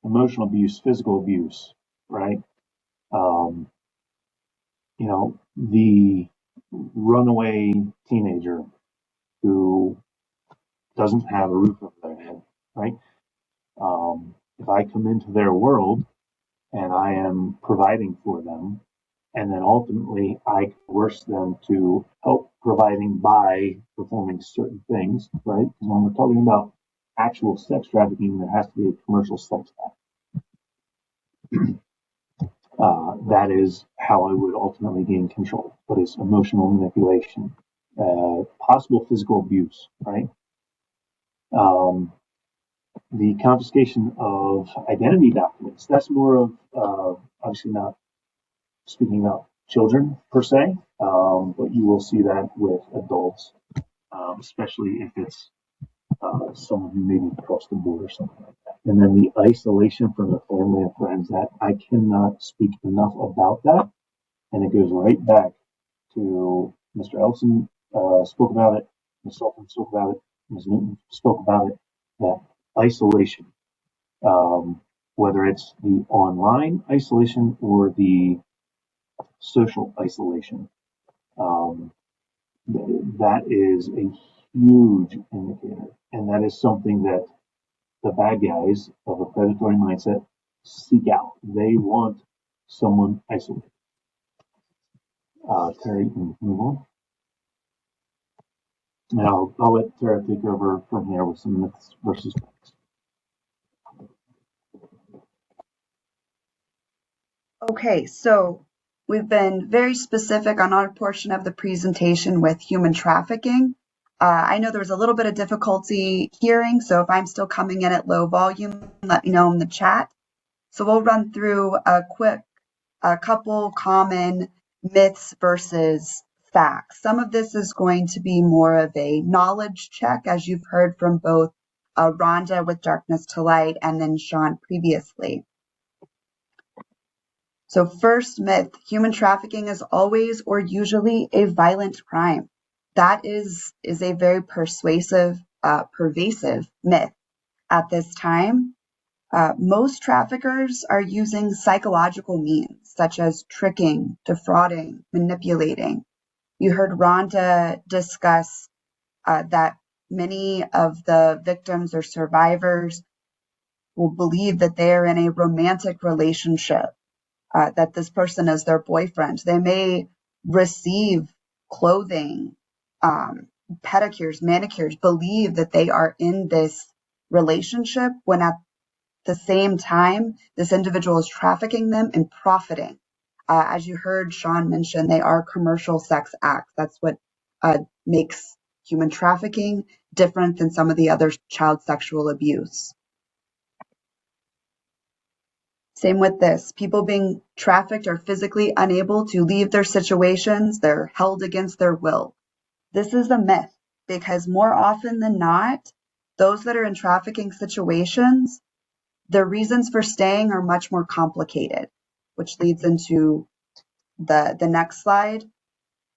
Emotional abuse, physical abuse, right? The runaway teenager who doesn't have a roof over their head, right? If I come into their world and I am providing for them, and then ultimately I coerce them to help providing by performing certain things, right? Because when we're talking about actual sex trafficking, there has to be a commercial sex act. That is how I would ultimately gain control. But it's emotional manipulation, possible physical abuse, right? The confiscation of identity documents. That's more of obviously not speaking about children per se, but you will see that with adults, especially if it's someone who maybe crossed the border or something like that. And then the isolation from the family and friends, that I cannot speak enough about that. And it goes right back to Mr. Elson spoke about it, Ms. Sullivan spoke about it, Ms. Newton spoke about it, that isolation, whether it's the online isolation or the social isolation, that is a huge indicator. And that is something that the bad guys of a predatory mindset seek out. They want someone isolated. Terry, you can move on. And I'll let Tara take over from here with some myths versus facts. Okay, so we've been very specific on our portion of the presentation with human trafficking. I know there was a little bit of difficulty hearing, so if I'm still coming in at low volume, let me know in the chat. So we'll run through a couple common myths versus facts. Some of this is going to be more of a knowledge check, as you've heard from both Rhonda with Darkness to Light and then Sean previously. So first myth, human trafficking is always or usually a violent crime. That is a very pervasive myth at this time. Most traffickers are using psychological means such as tricking, defrauding, manipulating. You heard Rhonda discuss that many of the victims or survivors will believe that they are in a romantic relationship, that this person is their boyfriend. They may receive clothing, pedicures, manicures, believe that they are in this relationship when at the same time, this individual is trafficking them and profiting. As you heard Sean mention, they are commercial sex acts. That's what makes human trafficking different than some of the other child sexual abuse. Same with this. People being trafficked are physically unable to leave their situations. They're held against their will. This is a myth because more often than not, those that are in trafficking situations, the reasons for staying are much more complicated, which leads into the next slide,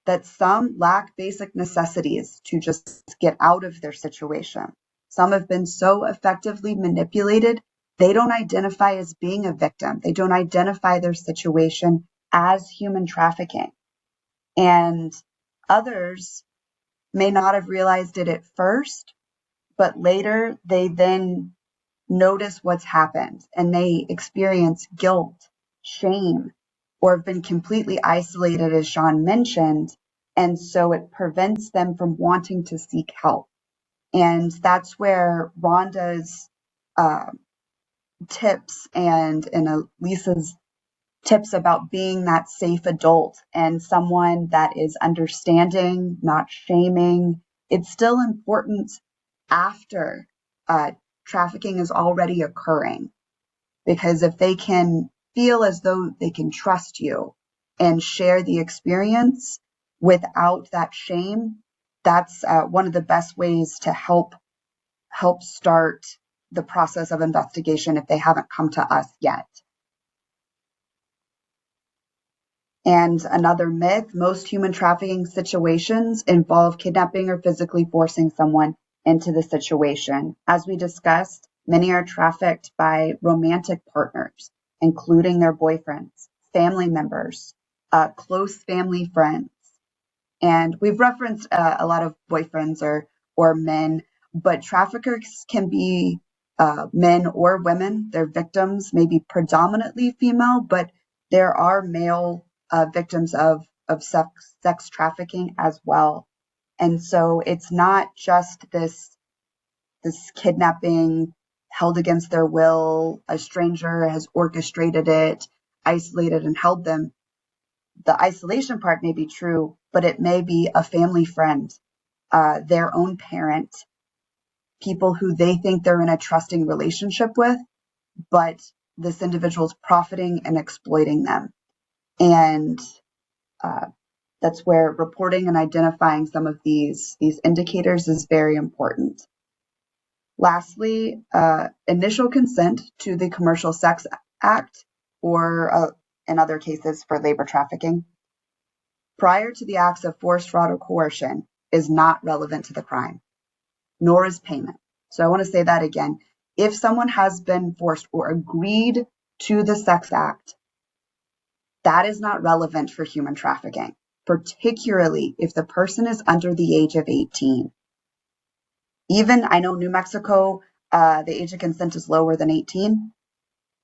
that some lack basic necessities to just get out of their situation. Some have been so effectively manipulated, they don't identify as being a victim. They don't identify their situation as human trafficking. And others may not have realized it at first, but later they then notice what's happened and they experience guilt, shame, or have been completely isolated, as Sean mentioned. And so it prevents them from wanting to seek help. And that's where Rhonda's tips and Lisa's tips about being that safe adult and someone that is understanding, not shaming. It's still important after trafficking is already occurring, because if they can feel as though they can trust you and share the experience without that shame, that's one of the best ways to help start the process of investigation if they haven't come to us yet. And another myth, most human trafficking situations involve kidnapping or physically forcing someone into the situation. As we discussed, many are trafficked by romantic partners, including their boyfriends, family members, close family friends. And we've referenced a lot of boyfriends or men, but traffickers can be men or women. Their victims may be predominantly female, but there are male victims of sex trafficking as well. And so it's not just this kidnapping held against their will, a stranger has orchestrated it, isolated and held them. The isolation part may be true, but it may be a family friend, their own parent, people who they think they're in a trusting relationship with, but this individual is profiting and exploiting them. And that's where reporting and identifying some of these indicators is very important. Lastly, initial consent to the Commercial Sex Act, or in other cases for labor trafficking, prior to the acts of force, fraud, or coercion is not relevant to the crime, nor is payment. So I want to say that again. If someone has been forced or agreed to the sex act, that is not relevant for human trafficking, particularly if the person is under the age of 18. Even, I know New Mexico, the age of consent is lower than 18.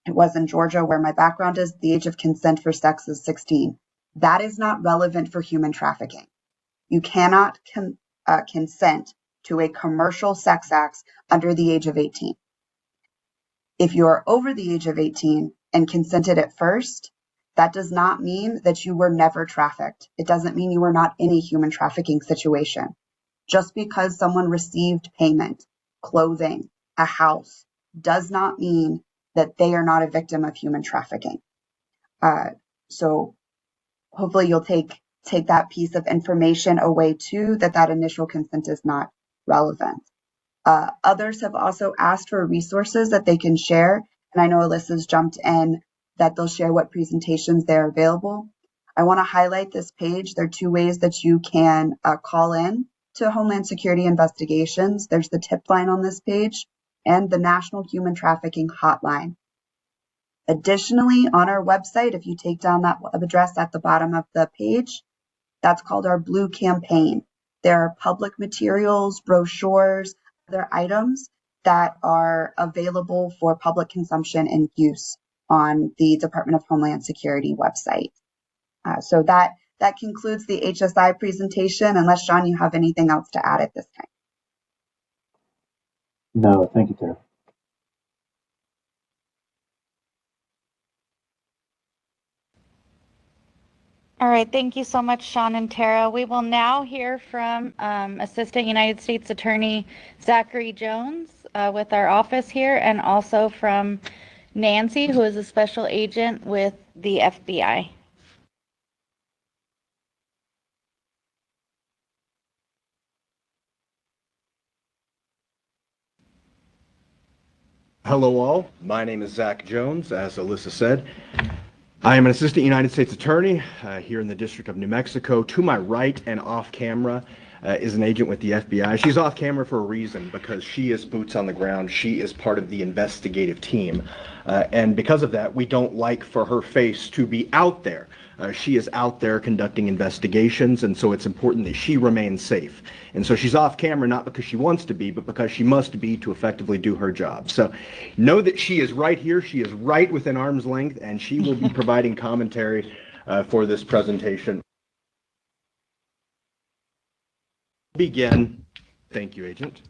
It was in Georgia, where my background is, the age of consent for sex is 16. That is not relevant for human trafficking. You cannot consent to a commercial sex act under the age of 18. If you are over the age of 18 and consented at first, that does not mean that you were never trafficked. It doesn't mean you were not in a human trafficking situation. Just because someone received payment, clothing, a house, does not mean that they are not a victim of human trafficking. So hopefully you'll take that piece of information away too, that initial consent is not relevant. Others have also asked for resources that they can share, and I know Alyssa's jumped in that they'll share what presentations they're available. I want to highlight this page. There are two ways that you can call in to Homeland Security investigations. There's the tip line on this page and the National Human Trafficking Hotline. Additionally, on our website, if you take down that web address at the bottom of the page, that's called our Blue Campaign. There are public materials, brochures, other items that are available for public consumption and use on the Department of Homeland Security website. So that concludes the HSI presentation, unless, John, you have anything else to add at this time. No, thank you, Tara. All right, thank you so much, Sean and Tara. We will now hear from Assistant United States Attorney Zachary Jones with our office here, and also from Nancy, who is a special agent with the FBI. Hello all, my name is Zach Jones, as Alyssa said. I am an Assistant United States Attorney here in the District of New Mexico. To my right and off camera is an agent with the FBI. She's off camera for a reason, because she is boots on the ground. She is part of the investigative team. And because of that, we don't like for her face to be out there. She is out there conducting investigations, and so it's important that she remains safe. And so she's off camera not because she wants to be, but because she must be to effectively do her job. So know that she is right here. She is right within arm's length, and she will be providing commentary for this presentation. Begin. Thank you, Agent.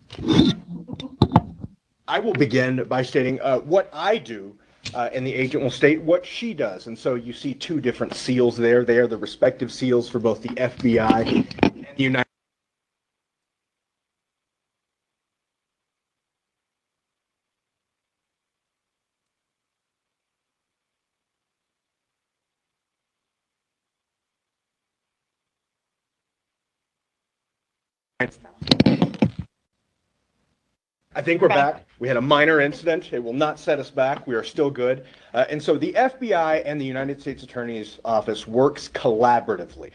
I will begin by stating what I do, and the agent will state what she does. And so you see two different seals there. They are the respective seals for both the FBI and the United States. I think we're back. We had a minor incident. It will not set us back. We are still good. And so the FBI and the United States Attorney's Office works collaboratively.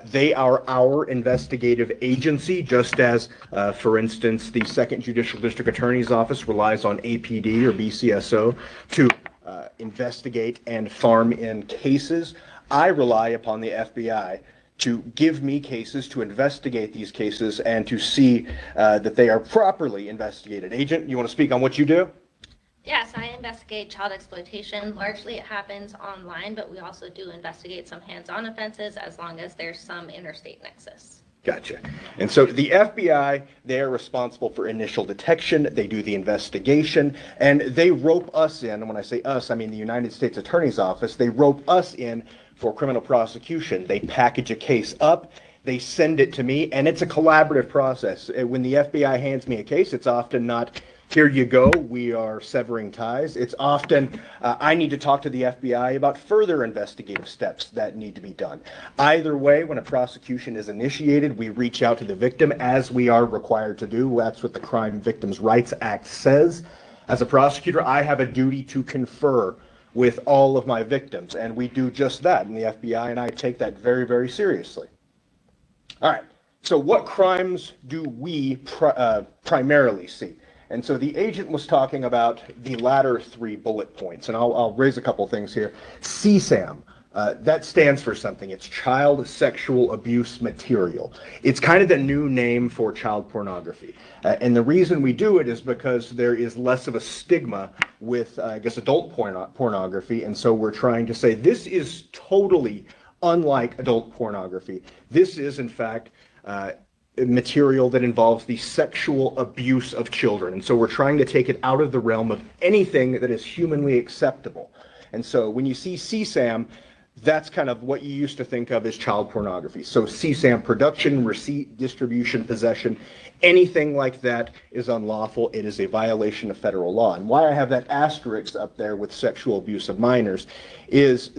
They are our investigative agency, just as, for instance, the Second Judicial District Attorney's Office relies on APD or BCSO to investigate and farm in cases. I rely upon the FBI to give me cases, to investigate these cases, and to see that they are properly investigated. Agent, you want to speak on what you do? Yes, I investigate child exploitation. Largely it happens online, but we also do investigate some hands-on offenses as long as there's some interstate nexus. Gotcha. And so the FBI, they're responsible for initial detection. They do the investigation, and they rope us in. And when I say us, I mean the United States Attorney's Office. They rope us in for criminal prosecution. They package a case up. They send it to me, and it's a collaborative process. When the FBI hands me a case, it's often not, here you go, we are severing ties. It's often, I need to talk to the FBI about further investigative steps that need to be done. Either way, when a prosecution is initiated, we reach out to the victim as we are required to do. That's what the Crime Victims' Rights Act says. As a prosecutor, I have a duty to confer with all of my victims, and we do just that. And the FBI and I take that very, very seriously. All right, so what crimes do we primarily see? And so the agent was talking about the latter three bullet points, and I'll raise a couple things here. CSAM, that stands for something. It's child sexual abuse material. It's kind of the new name for child pornography. And the reason we do it is because there is less of a stigma with, I guess, adult pornography. And so we're trying to say this is totally unlike adult pornography. This is, in fact, material that involves the sexual abuse of children. And so we're trying to take it out of the realm of anything that is humanly acceptable. And so when you see CSAM, that's kind of what you used to think of as child pornography. So CSAM, production, receipt, distribution, possession, anything like that is unlawful. It is a violation of federal law. And why I have that asterisk up there with sexual abuse of minors is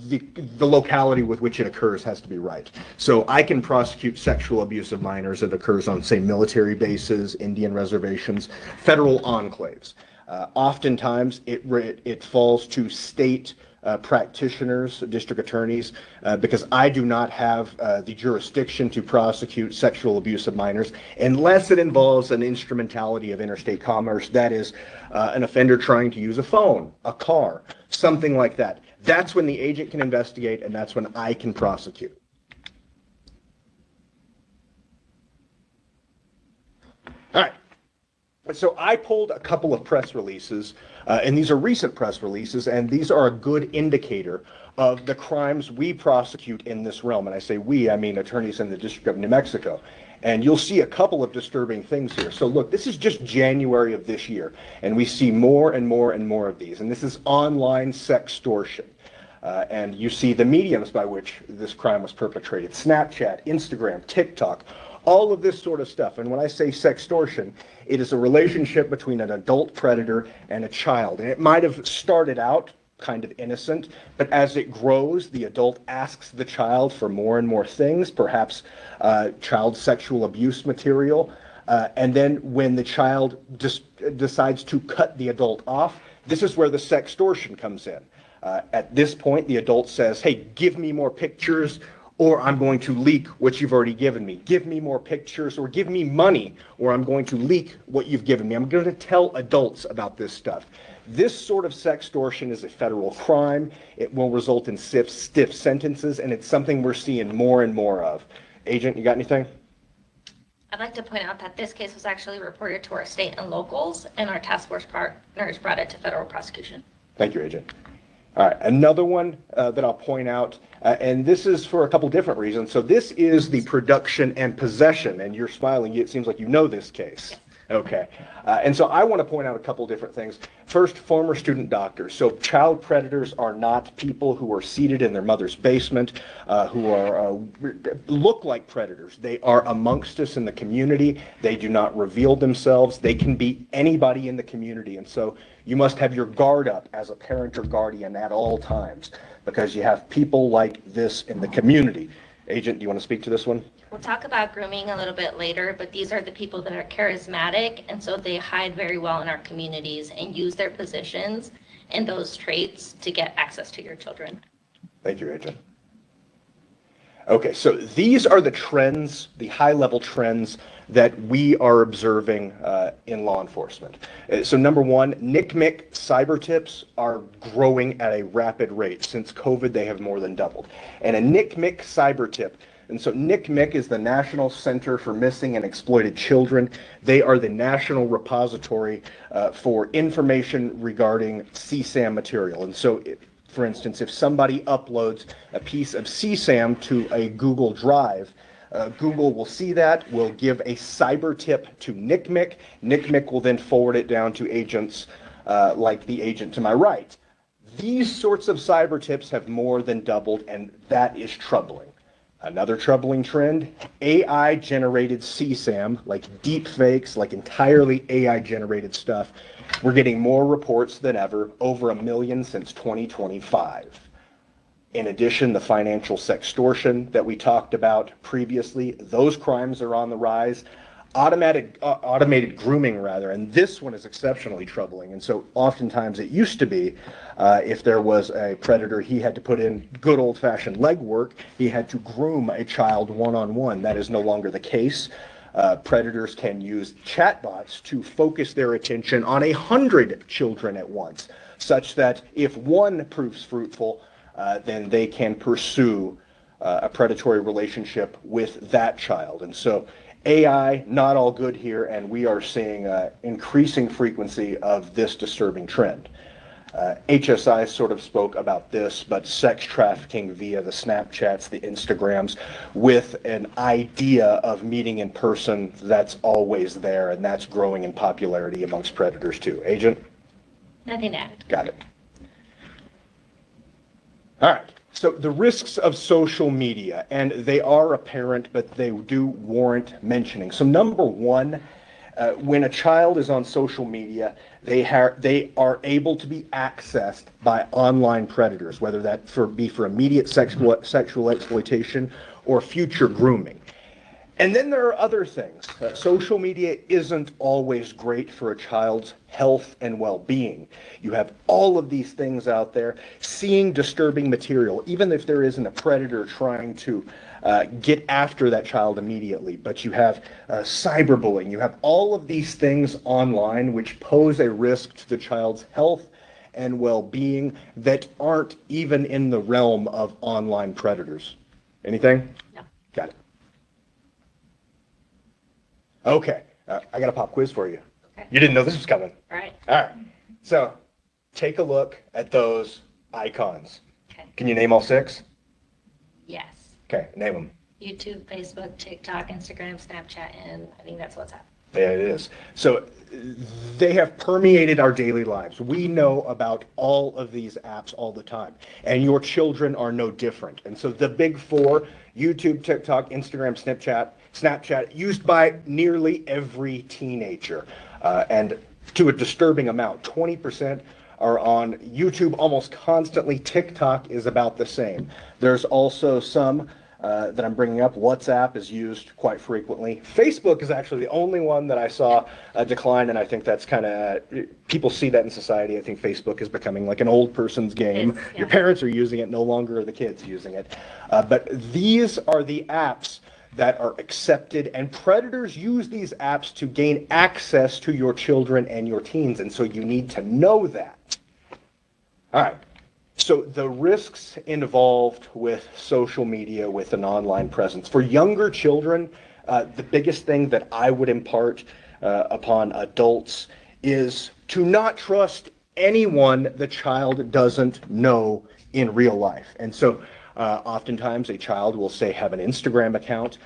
the locality with which it occurs has to be right. So I can prosecute sexual abuse of minors that occurs on, say, military bases, Indian reservations, federal enclaves. Oftentimes it falls to state practitioners, district attorneys, because I do not have the jurisdiction to prosecute sexual abuse of minors unless it involves an instrumentality of interstate commerce, that is, an offender trying to use a phone, a car, something like that. That's when the agent can investigate, and that's when I can prosecute. All right. So I pulled a couple of press releases, and these are recent press releases, and these are a good indicator of the crimes we prosecute in this realm. And I say we, I mean attorneys in the District of New Mexico. And you'll see a couple of disturbing things here. So look, this is just January of this year, and we see more and more and more of these. And this is online sextortion. And you see the mediums by which this crime was perpetrated: Snapchat, Instagram, TikTok, all of this sort of stuff. And when I say sextortion, it is a relationship between an adult predator and a child. And it might have started out kind of innocent, but as it grows, the adult asks the child for more and more things, perhaps child sexual abuse material. And then when the child just decides to cut the adult off, this is where the sextortion comes in. At this point, the adult says, hey, give me more pictures, or I'm going to leak what you've already given me. Give me more pictures, or give me money, or I'm going to leak what you've given me. I'm going to tell adults about this stuff. This sort of sextortion is a federal crime. It will result in stiff sentences, and it's something we're seeing more and more of. Agent, you got anything? I'd like to point out that this case was actually reported to our state and locals, and our task force partners brought it to federal prosecution. Thank you, Agent. All right, another one that I'll point out, and this is for a couple different reasons. So this is the production and possession, and you're smiling. It seems like you know this case. Okay, and so I want to point out a couple different things. First, former student doctors. So child predators are not people who are seated in their mother's basement, who are look like predators. They are amongst us in the community. They do not reveal themselves. They can be anybody in the community, and so you must have your guard up as a parent or guardian at all times, because you have people like this in the community. Agent, do you want to speak to this one? We'll talk about grooming a little bit later, but these are the people that are charismatic, and so they hide very well in our communities and use their positions and those traits to get access to your children. Thank you, Agent. Okay, so these are the trends, the high-level trends that we are observing in law enforcement. So number one, NCMEC cyber tips are growing at a rapid rate. Since COVID, they have more than doubled. And a NCMEC cyber tip And so NCMEC is the National Center for Missing and Exploited Children. They are the national repository for information regarding CSAM material. And so, for instance, if somebody uploads a piece of CSAM to a Google Drive, Google will see that, will give a cyber tip to NCMEC. NCMEC will then forward it down to agents like the agent to my right. These sorts of cyber tips have more than doubled, and that is troubling. Another troubling trend, AI-generated CSAM, like deep fakes, like entirely AI-generated stuff. We're getting more reports than ever, over 1 million since 2025. In addition, the financial sextortion that we talked about previously, those crimes are on the rise. Automated grooming, rather, and this one is exceptionally troubling. And so oftentimes it used to be if there was a predator, he had to put in good old-fashioned legwork. He had to groom a child one-on-one. That is no longer the case. Predators can use chatbots to focus their attention on 100 children at once, such that if one proves fruitful, then they can pursue a predatory relationship with that child. And so AI, not all good here, and we are seeing increasing frequency of this disturbing trend. HSI sort of spoke about this, but sex trafficking via the Snapchats, the Instagrams, with an idea of meeting in person, that's always there, and that's growing in popularity amongst predators too. Agent? Nothing to add. Got it. All right. So the risks of social media, and they are apparent, but they do warrant mentioning. So number one, when a child is on social media, they are able to be accessed by online predators, whether that be for immediate sexual exploitation or future grooming. And then there are other things. Social media isn't always great for a child's health and well-being. You have all of these things out there, seeing disturbing material, even if there isn't a predator trying to get after that child immediately. But you have cyberbullying. You have all of these things online which pose a risk to the child's health and well-being that aren't even in the realm of online predators. Anything? No. Got it. Okay, I got a pop quiz for you. Okay. You didn't know this was coming. All right. All right, so take a look at those icons. Okay. Can you name all 6? Yes. Okay, name them. YouTube, Facebook, TikTok, Instagram, Snapchat, and I think that's WhatsApp. There it is. So they have permeated our daily lives. We know about all of these apps all the time, and your children are no different. And so the big 4, YouTube, TikTok, Instagram, Snapchat, used by nearly every teenager, and to a disturbing amount. 20% are on YouTube almost constantly. TikTok is about the same. There's also some that I'm bringing up. WhatsApp is used quite frequently. Facebook is actually the only one that I saw a decline, and I think that's kind of, people see that in society. I think Facebook is becoming like an old person's game. Yeah. Your parents are using it, no longer are the kids using it. But these are the apps that are accepted, and predators use these apps to gain access to your children and your teens, and so you need to know that. All right. So the risks involved with social media, with an online presence. For younger children, the biggest thing that I would impart upon adults is to not trust anyone the child doesn't know in real life. And so oftentimes a child will say have an Instagram account,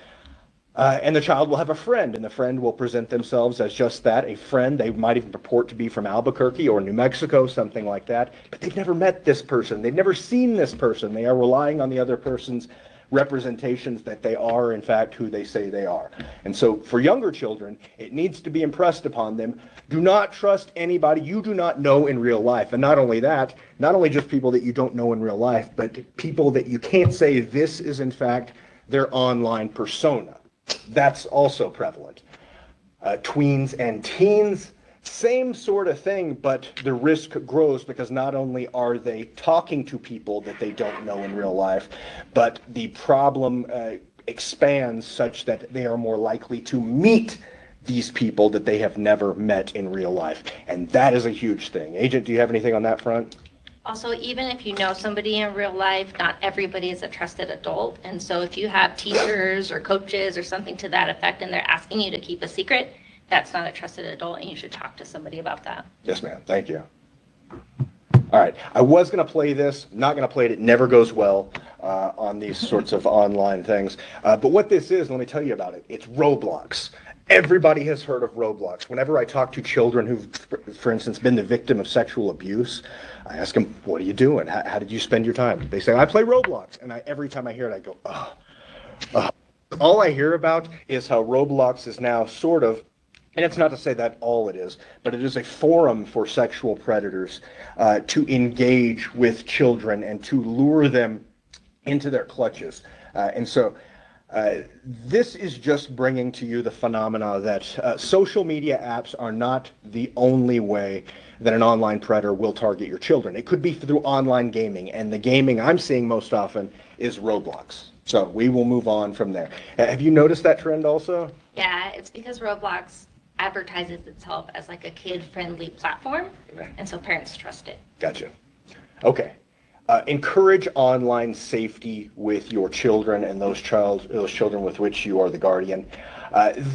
and the child will have a friend, and the friend will present themselves as just that, a friend. They might even purport to be from Albuquerque or New Mexico, something like that, but they've never met this person. They've never seen this person. They are relying on the other person's representations that they are, in fact, who they say they are. And so for younger children, it needs to be impressed upon them. Do not trust anybody you do not know in real life. And not only that, not only just people that you don't know in real life, but people that you can't say this is, in fact, their online persona. That's also prevalent. Tweens and teens, same sort of thing, but the risk grows because not only are they talking to people that they don't know in real life, but the problem expands such that they are more likely to meet these people that they have never met in real life. And that is a huge thing. Agent, do you have anything on that front? Also, even if you know somebody in real life, not everybody is a trusted adult. And so if you have teachers or coaches or something to that effect and they're asking you to keep a secret, that's not a trusted adult and you should talk to somebody about that. Yes, ma'am. Thank you. All right. I was going to play this, not going to play it. It never goes well on these sorts of online things. But what this is, let me tell you about it. It's Roblox. Everybody has heard of Roblox. Whenever I talk to children who've, for instance, been the victim of sexual abuse, I ask them, what are you doing? How did you spend your time? They say, I play Roblox. And every time I hear it, I go, oh. All I hear about is how Roblox is now sort of, and it's not to say that all it is, but it is a forum for sexual predators to engage with children and to lure them into their clutches. And so this is just bringing to you the phenomena that social media apps are not the only way that an online predator will target your children. It could be through online gaming, and the gaming I'm seeing most often is Roblox. So we will move on from there. Have you noticed that trend also? Yeah, it's because Roblox advertises itself as like a kid-friendly platform, and so parents trust it. Gotcha. Okay. Encourage online safety with your children and those children with which you are the guardian.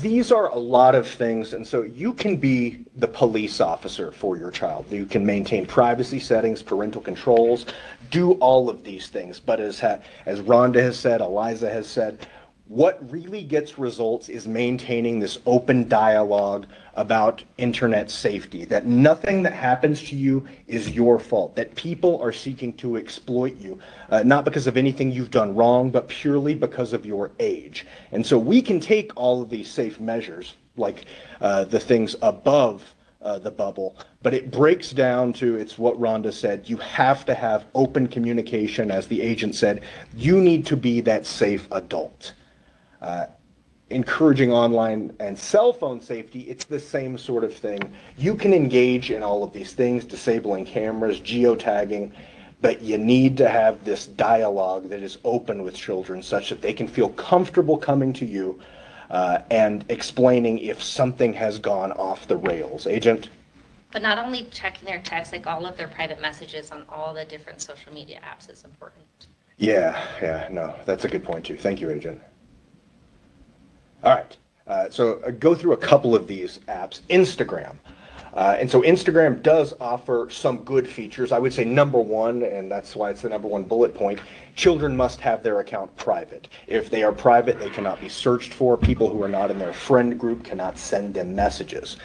These are a lot of things, and so you can be the police officer for your child. You can maintain privacy settings, parental controls, do all of these things. But as Rhonda has said, Eliza has said, what really gets results is maintaining this open dialogue about internet safety, that nothing that happens to you is your fault, that people are seeking to exploit you, not because of anything you've done wrong, but purely because of your age. And so we can take all of these safe measures, like the things above the bubble, but it breaks down to, it's what Rhonda said, you have to have open communication. As the agent said, you need to be that safe adult. Encouraging online and cell phone safety, it's the same sort of thing. You can engage in all of these things, disabling cameras, geotagging, but you need to have this dialogue that is open with children such that they can feel comfortable coming to you and explaining if something has gone off the rails. Agent? But not only checking their texts, like all of their private messages on all the different social media apps is important. Yeah, no, that's a good point too. Thank you, Agent. All right, so go through a couple of these apps. Instagram. And so Instagram does offer some good features. I would say number one, and that's why it's the number one bullet point, children must have their account private. If they are private, they cannot be searched for. People who are not in their friend group cannot send them messages.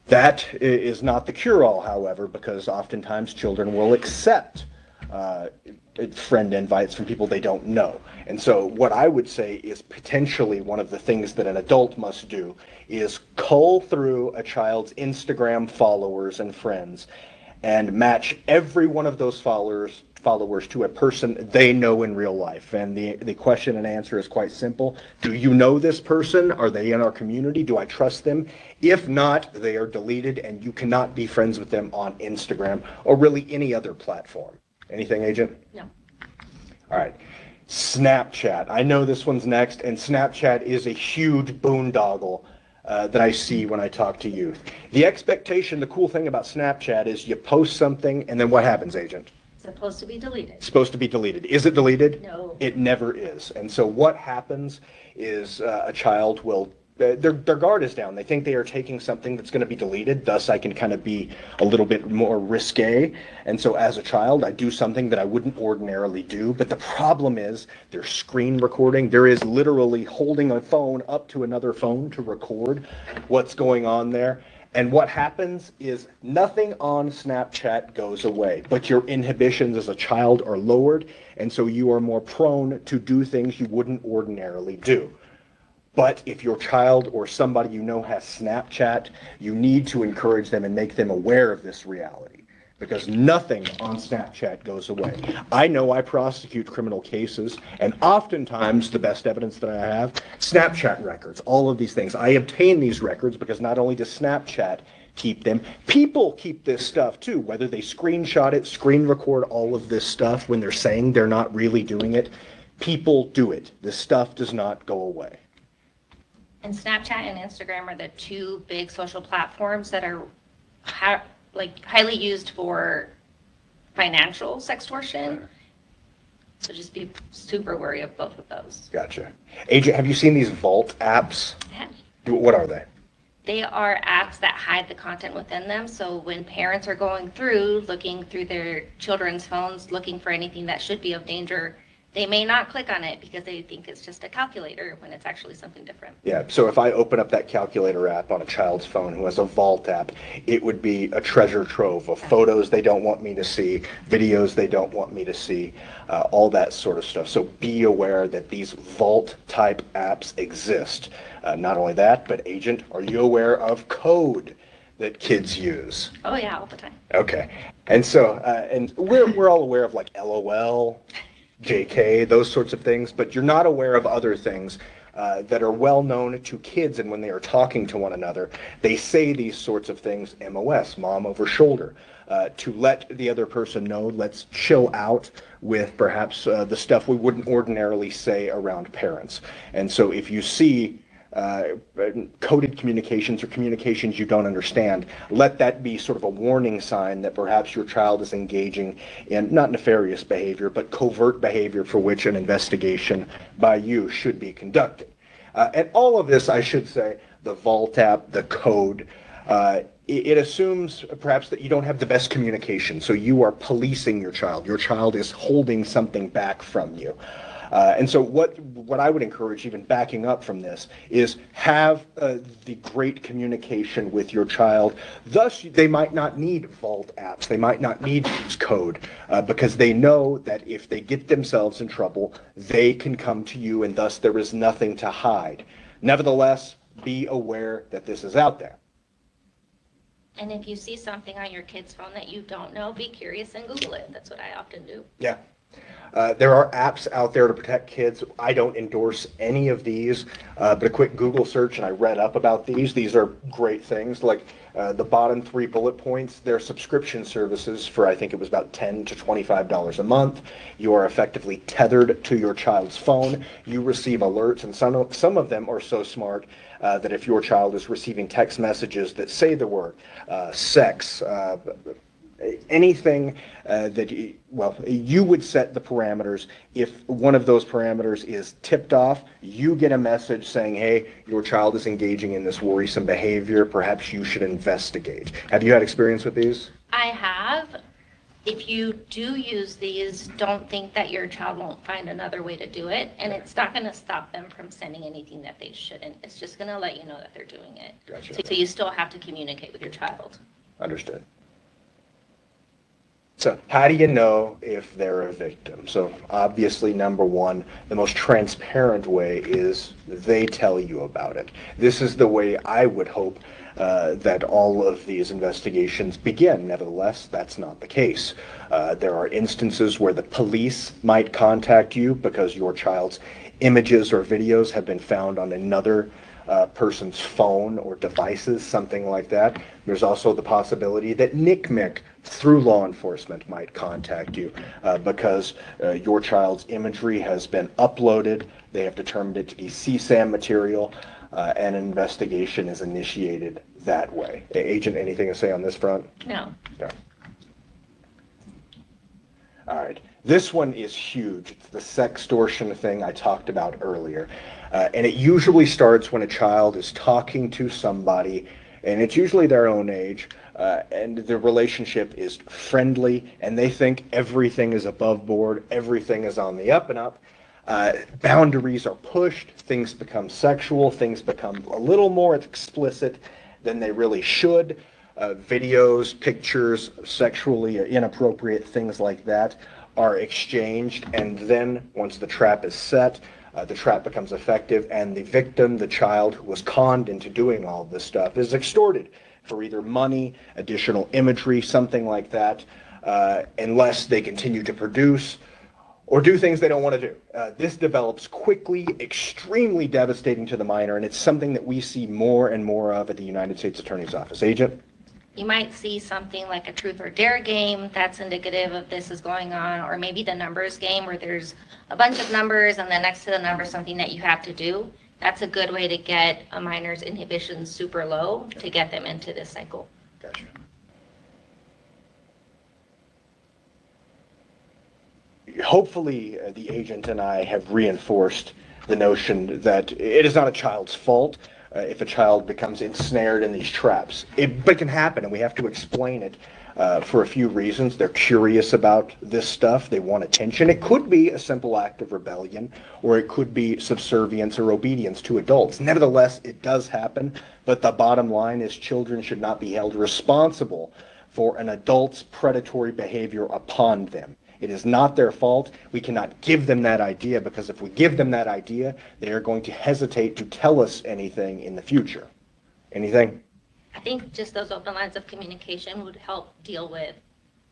That is not the cure-all, however, because oftentimes children will accept friend invites from people they don't know. And so what I would say is potentially one of the things that an adult must do is cull through a child's Instagram followers and friends and match every one of those followers to a person they know in real life. And the question and answer is quite simple. Do you know this person? Are they in our community? Do I trust them? If not, they are deleted and you cannot be friends with them on Instagram or really any other platform. Anything, Agent? No. All right. Snapchat. I know this one's next, and Snapchat is a huge boondoggle that I see when I talk to youth. The expectation, the cool thing about Snapchat is you post something, and then what happens, Agent? It's supposed to be deleted. It's supposed to be deleted. Is it deleted? No. It never is. And so what happens is a child will their guard is down. They think they are taking something that's going to be deleted. Thus, I can kind of be a little bit more risque. And so as a child, I do something that I wouldn't ordinarily do. But the problem is they're screen recording. There is literally holding a phone up to another phone to record what's going on there. And what happens is nothing on Snapchat goes away, but your inhibitions as a child are lowered. And so you are more prone to do things you wouldn't ordinarily do. But if your child or somebody you know has Snapchat, you need to encourage them and make them aware of this reality, because nothing on Snapchat goes away. I know I prosecute criminal cases, and oftentimes the best evidence that I have, Snapchat records, all of these things. I obtain these records because not only does Snapchat keep them, people keep this stuff too, whether they screenshot it, screen record all of this stuff when they're saying they're not really doing it. People do it. This stuff does not go away. And Snapchat and Instagram are the two big social platforms that are highly used for financial sextortion. So just be super wary of both of those. Gotcha. Agent, have you seen these vault apps? Yeah. What are they? They are apps that hide the content within them. So when parents are going through, looking through their children's phones, looking for anything that should be of danger, they may not click on it because they think it's just a calculator when it's actually something different. Yeah, so if I open up that calculator app on a child's phone who has a vault app, it would be a treasure trove of photos they don't want me to see, videos they don't want me to see, all that sort of stuff. So be aware that these vault type apps exist. Not only that, but Agent, are you aware of code that kids use? Oh yeah, all the time. Okay. And so, and we're all aware of like LOL, JK, those sorts of things, but you're not aware of other things that are well known to kids, and when they are talking to one another, they say these sorts of things, MOS, mom over shoulder, to let the other person know, let's chill out with perhaps the stuff we wouldn't ordinarily say around parents. And so if you see coded communications or communications you don't understand, let that be sort of a warning sign that perhaps your child is engaging in not nefarious behavior, but covert behavior for which an investigation by you should be conducted. And all of this, I should say, the vault app, the code, it assumes perhaps that you don't have the best communication, so you are policing your child. Your child is holding something back from you. And so what I would encourage, even backing up from this, is have the great communication with your child. Thus, they might not need vault apps. They might not need to use code because they know that if they get themselves in trouble, they can come to you, and thus there is nothing to hide. Nevertheless, be aware that this is out there. And if you see something on your kid's phone that you don't know, be curious and Google it. That's what I often do. Yeah. There are apps out there to protect kids. I don't endorse any of these, but a quick Google search and I read up about these. These are great things. Like the bottom 3 bullet points, they're subscription services for, I think it was about $10 to $25 a month. You are effectively tethered to your child's phone. You receive alerts, and some of them are so smart that if your child is receiving text messages that say the word sex, anything that, you would set the parameters. If one of those parameters is tipped off, you get a message saying, hey, your child is engaging in this worrisome behavior. Perhaps you should investigate. Have you had experience with these? I have. If you do use these, don't think that your child won't find another way to do it. And it's not going to stop them from sending anything that they shouldn't. It's just going to let you know that they're doing it. Gotcha. So you still have to communicate with your child. Understood. So how do you know if they're a victim? So obviously, number one, the most transparent way is they tell you about it. This is the way I would hope that all of these investigations begin. Nevertheless, that's not the case. There are instances where the police might contact you because your child's images or videos have been found on another person's phone or devices, something like that. There's also the possibility that NCMEC through law enforcement might contact you because your child's imagery has been uploaded. They have determined it to be CSAM material, and an investigation is initiated that way. Agent, anything to say on this front? No. No. All right. This one is huge. It's the sextortion thing I talked about earlier. And it usually starts when a child is talking to somebody, and it's usually their own age, and the relationship is friendly, and they think everything is above board, everything is on the up and up. Boundaries are pushed, things become sexual, things become a little more explicit than they really should. Videos, pictures, sexually inappropriate things like that are exchanged, and then once the trap is set, the trap becomes effective, and the victim, the child who was conned into doing all this stuff, is extorted for either money, additional imagery, something like that, unless they continue to produce or do things they don't want to do. This develops quickly, extremely devastating to the minor, and it's something that we see more and more of at the United States Attorney's Office. Agent? You might see something like a truth or dare game that's indicative of this is going on, or maybe the numbers game where there's a bunch of numbers and then next to the number something that you have to do. That's a good way to get a minor's inhibitions super low to get them into this cycle. Gotcha. hopefully the agent and I have reinforced the notion that it is not a child's fault if a child becomes ensnared in these traps. But it can happen, and we have to explain it for a few reasons. They're curious about this stuff. They want attention. It could be a simple act of rebellion, or it could be subservience or obedience to adults. Nevertheless, it does happen, but the bottom line is children should not be held responsible for an adult's predatory behavior upon them. It is not their fault. We cannot give them that idea, because if we give them that idea, they are going to hesitate to tell us anything in the future. Anything? I think just those open lines of communication would help deal with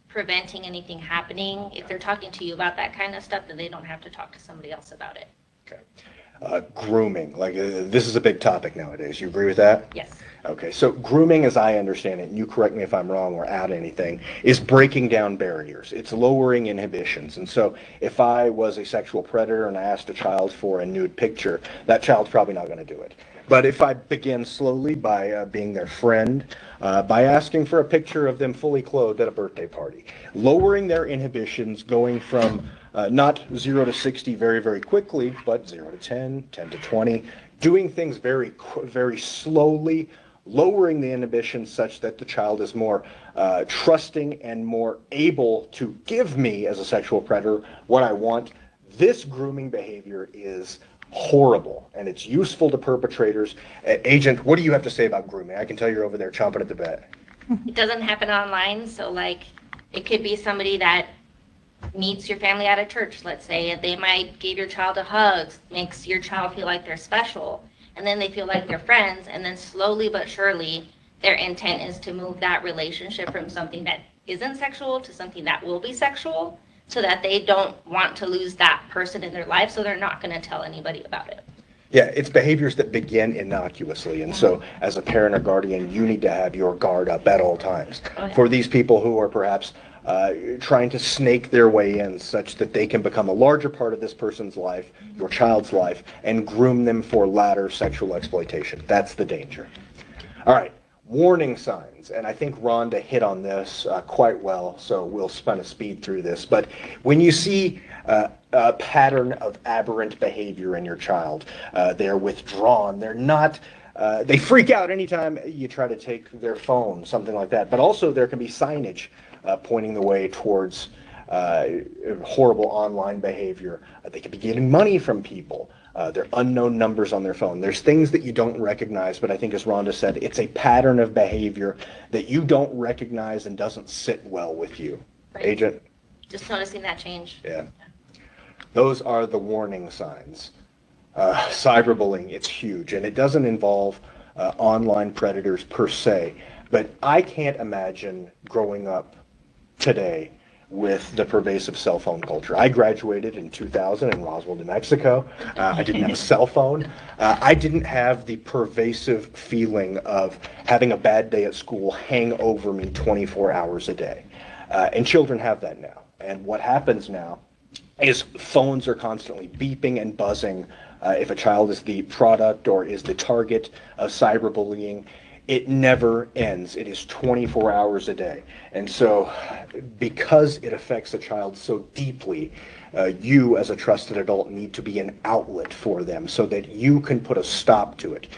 preventing anything happening. If they're talking to you about that kind of stuff, then they don't have to talk to somebody else about it. Okay. Grooming, this is a big topic nowadays. You agree with that? Yes. Okay, so grooming, as I understand it, and you correct me if I'm wrong or add anything, is breaking down barriers. It's lowering inhibitions. And so if I was a sexual predator and I asked a child for a nude picture, that child's probably not going to do it. But if I begin slowly by being their friend, by asking for a picture of them fully clothed at a birthday party, lowering their inhibitions, going from not 0 to 60 very, very quickly, but 0 to 10, 10 to 20, doing things very, very slowly, lowering the inhibitions such that the child is more trusting and more able to give me, as a sexual predator, what I want. This grooming behavior is horrible, and it's useful to perpetrators. Agent, what do you have to say about grooming? I can tell you're over there chomping at the bit. It doesn't happen online, so like it could be somebody that meets your family at a church, let's say, and they might give your child a hug, makes your child feel like they're special, and then they feel like they're friends, and then slowly but surely their intent is to move that relationship from something that isn't sexual to something that will be sexual, so that they don't want to lose that person in their life, so they're not going to tell anybody about it. Yeah, it's behaviors that begin innocuously, and so as a parent or guardian, you need to have your guard up at all times. For these people who are perhaps trying to snake their way in such that they can become a larger part of this person's life, your child's life, and groom them for latter sexual exploitation. That's the danger. All right, warning signs, and I think Rhonda hit on this quite well, so we'll spin a speed through this. But when you see a pattern of aberrant behavior in your child, they're withdrawn, they're not, they freak out anytime you try to take their phone, something like that. But also there can be signage pointing the way towards horrible online behavior. They could be getting money from people. There are unknown numbers on their phone. There's things that you don't recognize, but I think, as Rhonda said, it's a pattern of behavior that you don't recognize and doesn't sit well with you. Right. Agent? Just noticing that change. Yeah. Those are the warning signs. Cyberbullying, it's huge, and it doesn't involve online predators per se, but I can't imagine growing up today with the pervasive cell phone culture. I graduated in 2000 in Roswell, New Mexico. I didn't have a cell phone. I didn't have the pervasive feeling of having a bad day at school hang over me 24 hours a day. And children have that now. And what happens now is phones are constantly beeping and buzzing. If a child is the product or is the target of cyberbullying, it never ends. It is 24 hours a day. And so because it affects a child so deeply, you as a trusted adult need to be an outlet for them so that you can put a stop to it.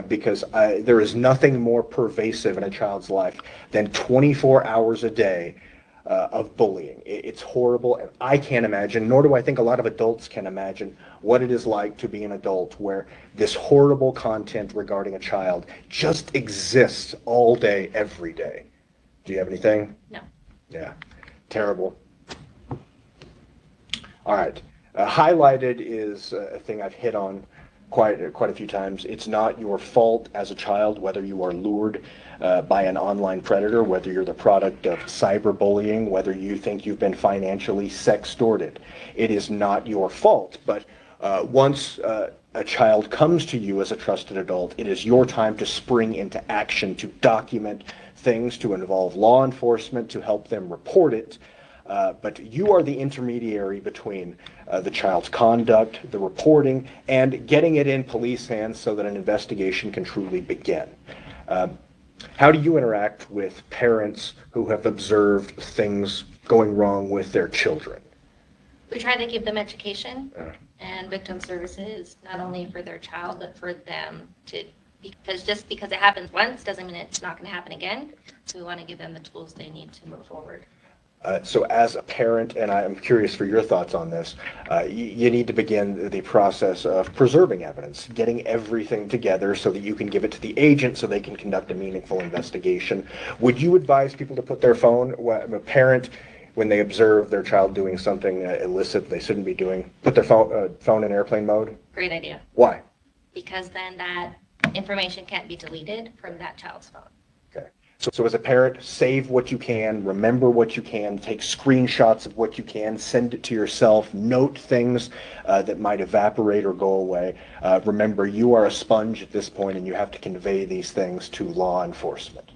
Because there is nothing more pervasive in a child's life than 24 hours a day of bullying. It's horrible, and I can't imagine, nor do I think a lot of adults can imagine, what it is like to be an adult where this horrible content regarding a child just exists all day, every day. Do you have anything? No. Yeah, terrible. All right, highlighted is a thing I've hit on quite a few times. It's not your fault as a child whether you are lured by an online predator, whether you're the product of cyberbullying, whether you think you've been financially sextorted. It is not your fault, but once a child comes to you as a trusted adult, it is your time to spring into action, to document things, to involve law enforcement, to help them report it. But you are the intermediary between the child's conduct, the reporting, and getting it in police hands so that an investigation can truly begin. How do you interact with parents who have observed things going wrong with their children? We try to give them education and victim services, not only for their child, but for them to, because just because it happens once doesn't mean it's not going to happen again. So we want to give them the tools they need to move forward. So as a parent, and I'm curious for your thoughts on this, you need to begin the process of preserving evidence, getting everything together so that you can give it to the agent so they can conduct a meaningful investigation. Would you advise people to put their phone, a parent, when they observe their child doing something illicit they shouldn't be doing, put their phone in airplane mode? Great idea. Why? Because then that information can't be deleted from that child's phone. Okay. So as a parent, save what you can, remember what you can, take screenshots of what you can, send it to yourself, note things that might evaporate or go away. Remember, you are a sponge at this point and you have to convey these things to law enforcement.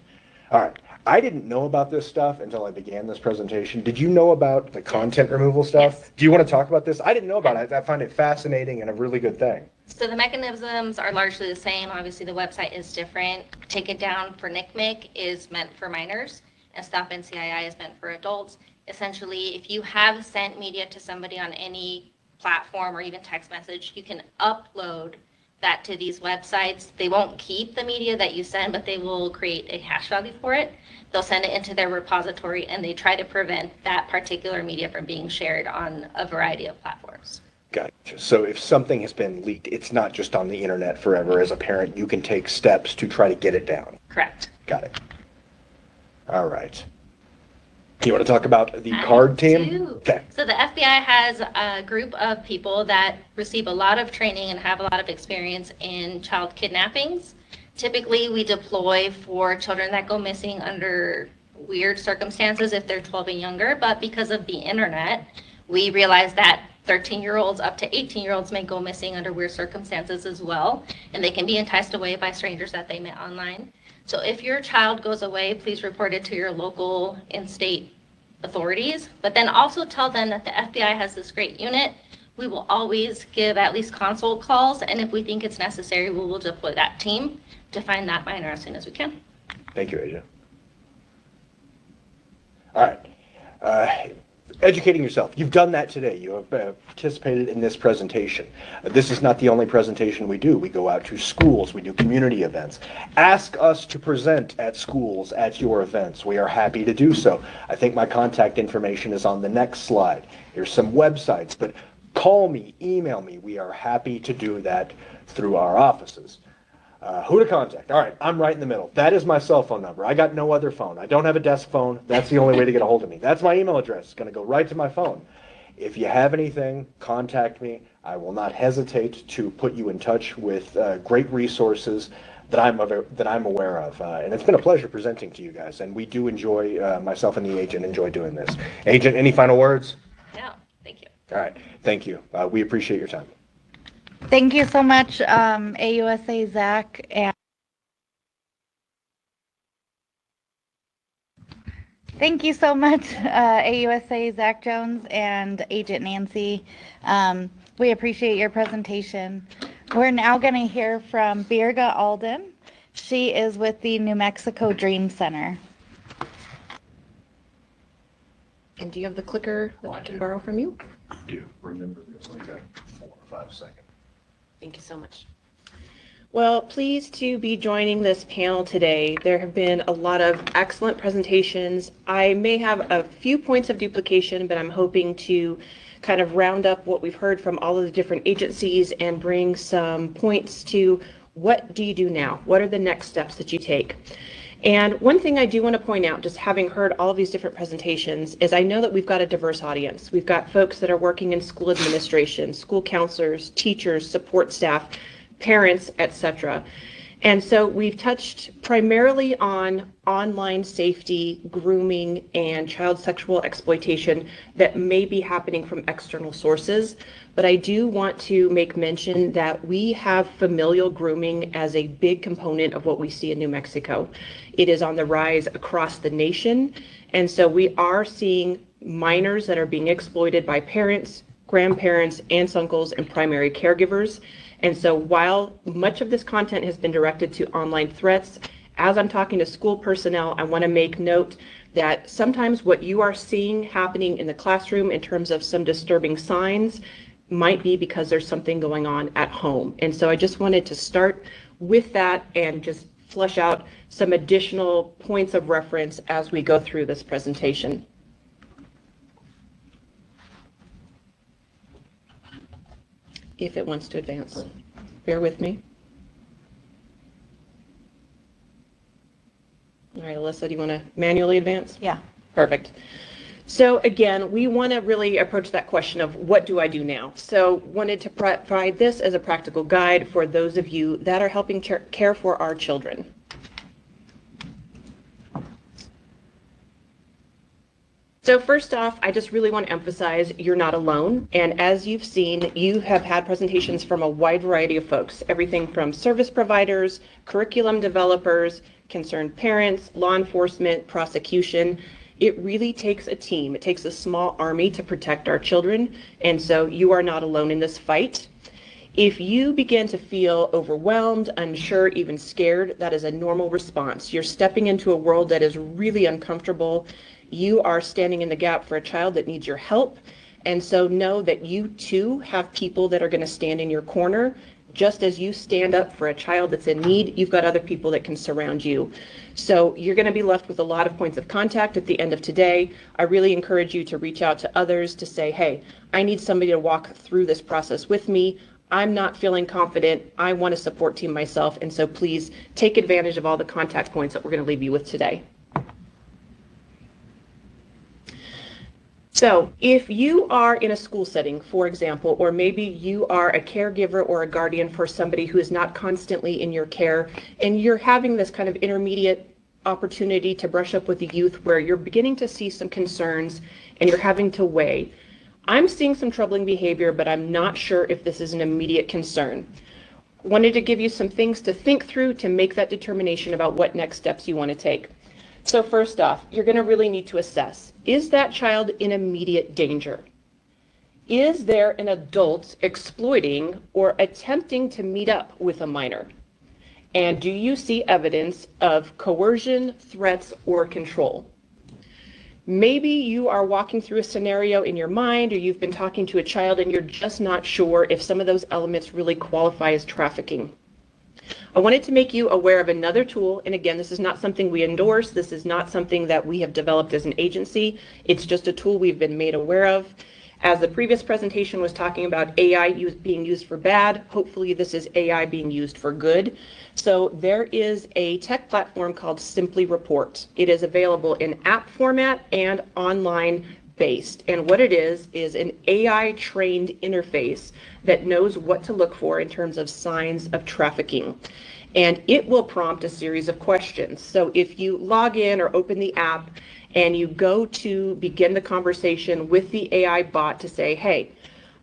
All right. I didn't know about this stuff until I began this presentation. Did you know about the content removal stuff? Yes. Do you want to talk about this? I didn't know about it. I find it fascinating and a really good thing. So the mechanisms are largely the same. Obviously, the website is different. Take It Down for NCMEC is meant for minors, and Stop NCII is meant for adults. Essentially, if you have sent media to somebody on any platform or even text message, you can upload that to these websites. They won't keep the media that you send, but they will create a hash value for it. They'll send it into their repository, and they try to prevent that particular media from being shared on a variety of platforms. Gotcha. So if something has been leaked, it's not just on the internet forever. As a parent, you can take steps to try to get it down. Correct. Got it. All right. You want to talk about the CARD team? Do. Okay. So the FBI has a group of people that receive a lot of training and have a lot of experience in child kidnappings. Typically, we deploy for children that go missing under weird circumstances if they're 12 and younger, but because of the internet, we realize that 13-year-olds up to 18-year-olds may go missing under weird circumstances as well, and they can be enticed away by strangers that they met online. So if your child goes away, please report it to your local and state authorities, but then also tell them that the FBI has this great unit. We will always give at least consult calls, and if we think it's necessary, we will deploy that team to find that minor as soon as we can. Thank you, Asia. All right. Educating yourself. You've done that today. You have participated in this presentation. This is not the only presentation we do. We go out to schools. We do community events. Ask us to present at schools at your events. We are happy to do so. I think my contact information is on the next slide. Here's some websites, but call me, email me. We are happy to do that through our offices. Who to contact? All right, I'm right in the middle. That is my cell phone number. I got no other phone. I don't have a desk phone. That's the only way to get a hold of me. That's my email address. It's going to go right to my phone. If you have anything, contact me. I will not hesitate to put you in touch with great resources that I'm aware of. And it's been a pleasure presenting to you guys. And we do enjoy, myself and the agent enjoy doing this. Agent, any final words? No, thank you. All right, thank you. We appreciate your time. Thank you so much, AUSA Zach. And thank you so much, AUSA Zach Jones and Agent Nancy. We appreciate your presentation. We're now going to hear from Birga Alden. She is with the New Mexico Dream Center. And do you have the clicker that I can borrow from you? I do. Remember, there's like a 4 or 5 seconds. Thank you so much. Well, pleased to be joining this panel today. There have been a lot of excellent presentations. I may have a few points of duplication, but I'm hoping to kind of round up what we've heard from all of the different agencies and bring some points to what do you do now? What are the next steps that you take? And one thing I do want to point out, just having heard all of these different presentations, is I know that we've got a diverse audience. We've got folks that are working in school administration, school counselors, teachers, support staff, parents, etc. And so we've touched primarily on online safety, grooming, and child sexual exploitation that may be happening from external sources. But I do want to make mention that we have familial grooming as a big component of what we see in New Mexico. It is on the rise across the nation. And so we are seeing minors that are being exploited by parents, grandparents, aunts, uncles, and primary caregivers. And so while much of this content has been directed to online threats, As I'm talking to school personnel, I want to make note that sometimes what you are seeing happening in the classroom in terms of some disturbing signs might be because there's something going on at home. And so I just wanted to start with that and just flesh out some additional points of reference as we go through this presentation. If it wants to advance, bear with me. All right, Alyssa, do you want to manually advance? Yeah. Perfect. So again, we want to really approach that question of what do I do now? So wanted to provide this as a practical guide for those of you that are helping care for our children. So first off, I just really want to emphasize you're not alone. And as you've seen, you have had presentations from a wide variety of folks, everything from service providers, curriculum developers, concerned parents, law enforcement, prosecution. It really takes a team. It takes a small army to protect our children. And so you are not alone in this fight. If you begin to feel overwhelmed, unsure, even scared, that is a normal response. You're stepping into a world that is really uncomfortable. You are standing in the gap for a child that needs your help. And so know that you too have people that are going to stand in your corner. Just as you stand up for a child that's in need, you've got other people that can surround you. So you're going to be left with a lot of points of contact at the end of today. I really encourage you to reach out to others to say, hey, I need somebody to walk through this process with me. I'm not feeling confident. I want a support team myself. And so please take advantage of all the contact points that we're going to leave you with today. So if you are in a school setting, for example, or maybe you are a caregiver or a guardian for somebody who is not constantly in your care, and you're having this kind of intermediate opportunity to brush up with the youth where you're beginning to see some concerns and you're having to weigh, I'm seeing some troubling behavior, but I'm not sure if this is an immediate concern. Wanted to give you some things to think through to make that determination about what next steps you want to take. So first off, you're going to really need to assess, is that child in immediate danger? Is there an adult exploiting or attempting to meet up with a minor? And do you see evidence of coercion, threats, or control? Maybe you are walking through a scenario in your mind, or you've been talking to a child and you're just not sure if some of those elements really qualify as trafficking. I wanted to make you aware of another tool, and again, this is not something we endorse. This is not something that we have developed as an agency. It's just a tool we've been made aware of. As the previous presentation was talking about AI being used for bad, hopefully this is AI being used for good. So there is a tech platform called Simply Report. It is available in app format and online based. And what it is an AI trained interface that knows what to look for in terms of signs of trafficking. And it will prompt a series of questions. So if you log in or open the app and you go to begin the conversation with the AI bot to say, hey,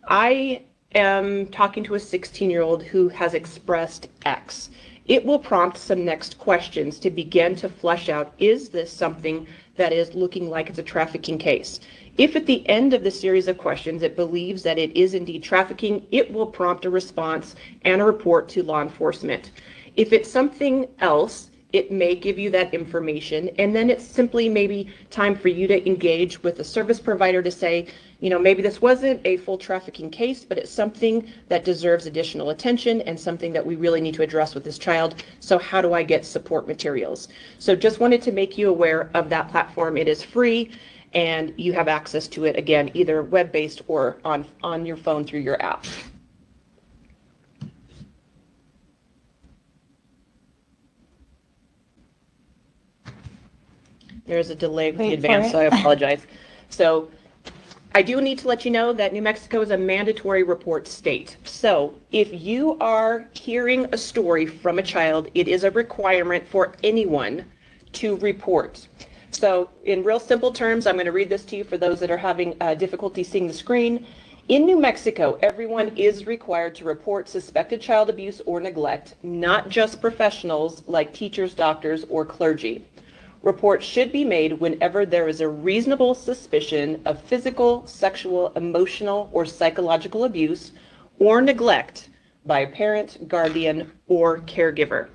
I am talking to a 16-year-old who has expressed X. It will prompt some next questions to begin to flesh out, is this something that is looking like it's a trafficking case? If at the end of the series of questions it believes that it is indeed trafficking, it will prompt a response and a report to law enforcement. If it's something else, it may give you that information, and then it's simply maybe time for you to engage with a service provider to say, you know, maybe this wasn't a full trafficking case, but it's something that deserves additional attention and something that we really need to address with this child. So how do I get support materials? So just wanted to make you aware of that platform. It is free, and you have access to it, again, either web-based or on your phone through your app. There's a delay with the advance, so I apologize. So I do need to let you know that New Mexico is a mandatory report state. So if you are hearing a story from a child, it is a requirement for anyone to report. So in real simple terms, I'm going to read this to you for those that are having difficulty seeing the screen. In New Mexico, everyone is required to report suspected child abuse or neglect, not just professionals like teachers, doctors, or clergy. Reports should be made whenever there is a reasonable suspicion of physical, sexual, emotional, or psychological abuse or neglect by a parent, guardian, or caregiver.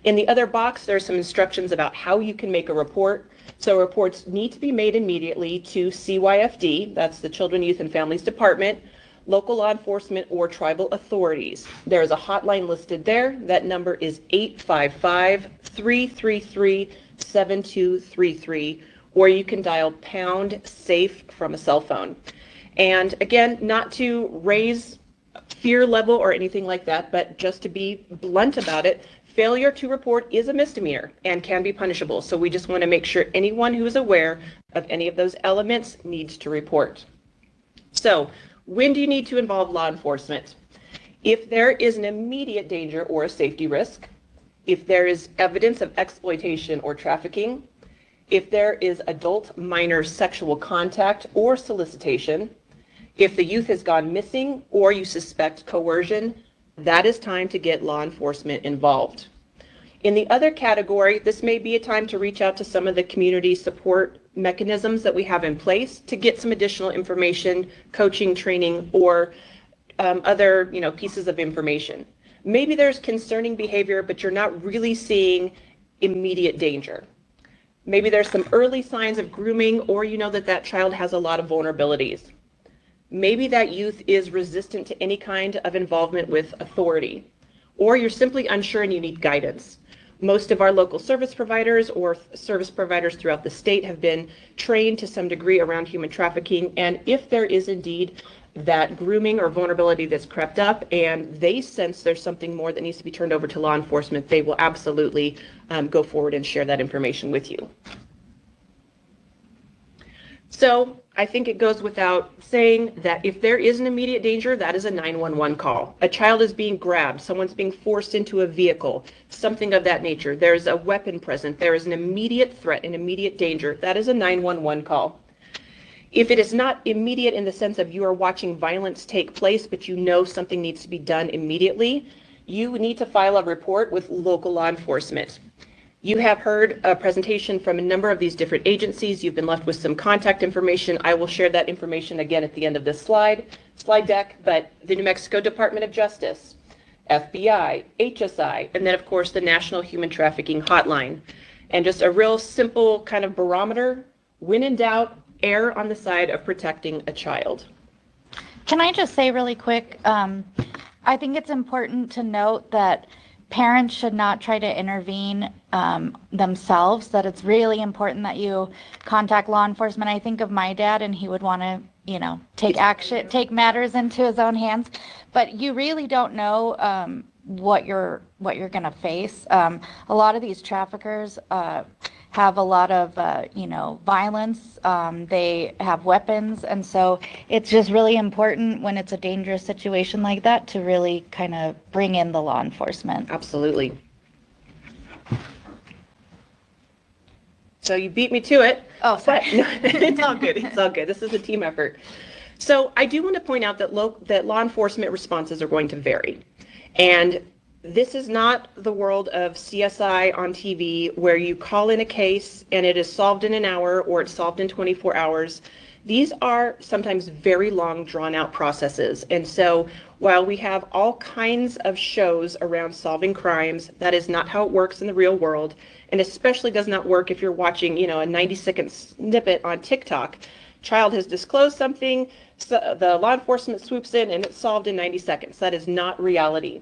In the other box, there are some instructions about how you can make a report. So reports need to be made immediately to CYFD, that's the Children, Youth, and Families Department, local law enforcement, or tribal authorities. There is a hotline listed there. That number is 855-333-7233, or you can dial #SAFE from a cell phone. And again, not to raise fear level or anything like that, but just to be blunt about it, failure to report is a misdemeanor and can be punishable. So we just want to make sure anyone who is aware of any of those elements needs to report. So when do you need to involve law enforcement? If there is an immediate danger or a safety risk, if there is evidence of exploitation or trafficking, if there is adult-minor sexual contact or solicitation, if the youth has gone missing or you suspect coercion, that is time to get law enforcement involved. In the other category, this may be a time to reach out to some of the community support mechanisms that we have in place to get some additional information, coaching, training, or other pieces of information. Maybe there's concerning behavior, but you're not really seeing immediate danger. Maybe there's some early signs of grooming, or you know that that child has a lot of vulnerabilities. Maybe that youth is resistant to any kind of involvement with authority, or you're simply unsure and you need guidance. Most of our local service providers or service providers throughout the state have been trained to some degree around human trafficking, and if there is indeed that grooming or vulnerability that's crept up and they sense there's something more that needs to be turned over to law enforcement, they will absolutely go forward and share that information with you. So I think it goes without saying that if there is an immediate danger, that is a 911 call. A child is being grabbed, someone's being forced into a vehicle, something of that nature. There's a weapon present, there is an immediate threat, an immediate danger. That is a 911 call. If it is not immediate in the sense of you are watching violence take place, but you know something needs to be done immediately, you need to file a report with local law enforcement. You have heard a presentation from a number of these different agencies. You've been left with some contact information. I will share that information again at the end of this slide deck, but the New Mexico Department of Justice, FBI, HSI, and then of course the National Human Trafficking Hotline. And just a real simple kind of barometer, when in doubt, err on the side of protecting a child. Can I just say really quick, I think it's important to note that parents should not try to intervene themselves, that it's really important that you contact law enforcement. I think of my dad and he would want to, take action, take matters into his own hands, but you really don't know what you're going to face. A lot of these traffickers have a lot of, violence. They have weapons. And so it's just really important when it's a dangerous situation like that to really kind of bring in the law enforcement. Absolutely. So you beat me to it. Oh, sorry. No, it's all good. It's all good. This is a team effort. So I do want to point out that law enforcement responses are going to vary. And this is not the world of CSI on TV where you call in a case and it is solved in an hour or it's solved in 24 hours. These are sometimes very long, drawn-out processes. And so while we have all kinds of shows around solving crimes, that is not how it works in the real world, and especially does not work if you're watching, a 90-second snippet on TikTok. Child has disclosed something, so the law enforcement swoops in, and it's solved in 90 seconds. That is not reality.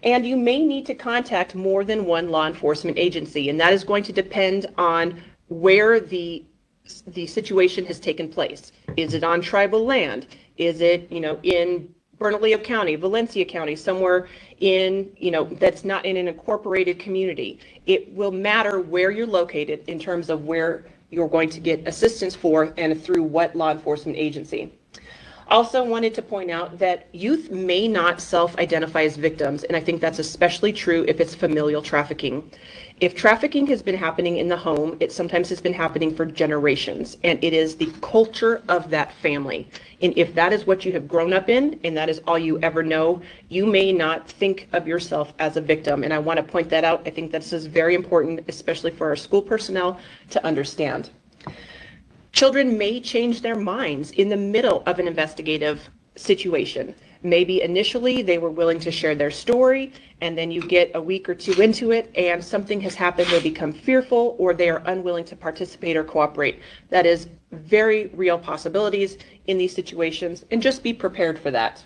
And you may need to contact more than one law enforcement agency, and that is going to depend on where the situation has taken place. Is it on tribal land? Is it, in Bernalillo County, Valencia County, somewhere in, that's not in an incorporated community? It will matter where you're located in terms of where you're going to get assistance for and through what law enforcement agency. Also wanted to point out that youth may not self-identify as victims, and I think that's especially true if it's familial trafficking. If trafficking has been happening in the home, it sometimes has been happening for generations, and it is the culture of that family. And if that is what you have grown up in, and that is all you ever know, you may not think of yourself as a victim. And I want to point that out. I think this is very important, especially for our school personnel to understand. Children may change their minds in the middle of an investigative situation. Maybe initially they were willing to share their story, and then you get a week or two into it and something has happened, they become fearful, or they are unwilling to participate or cooperate. That is very real possibilities in these situations, and just be prepared for that.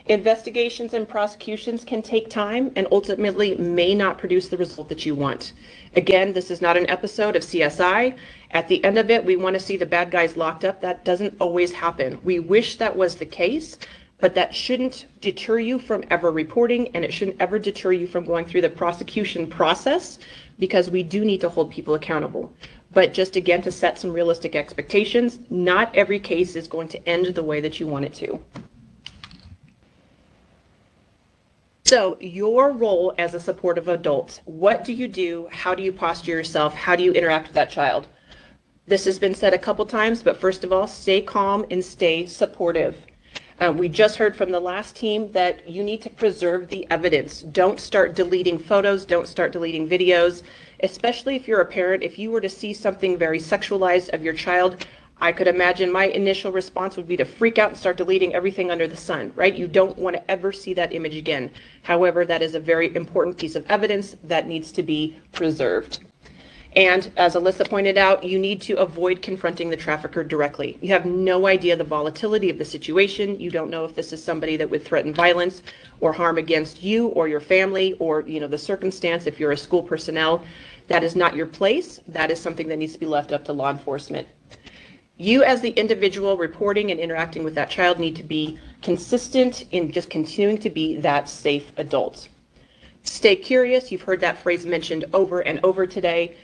Investigations and prosecutions can take time and ultimately may not produce the result that you want. Again, this is not an episode of CSI. At the end of it, we want to see the bad guys locked up. That doesn't always happen. We wish that was the case, but that shouldn't deter you from ever reporting, and it shouldn't ever deter you from going through the prosecution process, because we do need to hold people accountable. But just again, to set some realistic expectations, not every case is going to end the way that you want it to. So your role as a supportive adult, what do you do? How do you posture yourself? How do you interact with that child? This has been said a couple times, but first of all, stay calm and stay supportive. We just heard from the last team that you need to preserve the evidence. Don't start deleting photos, don't start deleting videos, especially if you're a parent. If you were to see something very sexualized of your child, I could imagine my initial response would be to freak out and start deleting everything under the sun, right? You don't want to ever see that image again. However, that is a very important piece of evidence that needs to be preserved. And as Alyssa pointed out, you need to avoid confronting the trafficker directly. You have no idea the volatility of the situation. You don't know if this is somebody that would threaten violence or harm against you or your family, or the circumstance. If you're a school personnel, that is not your place. That is something that needs to be left up to law enforcement. You as the individual reporting and interacting with that child need to be consistent in just continuing to be that safe adult. Stay curious. You've heard that phrase mentioned over and over today.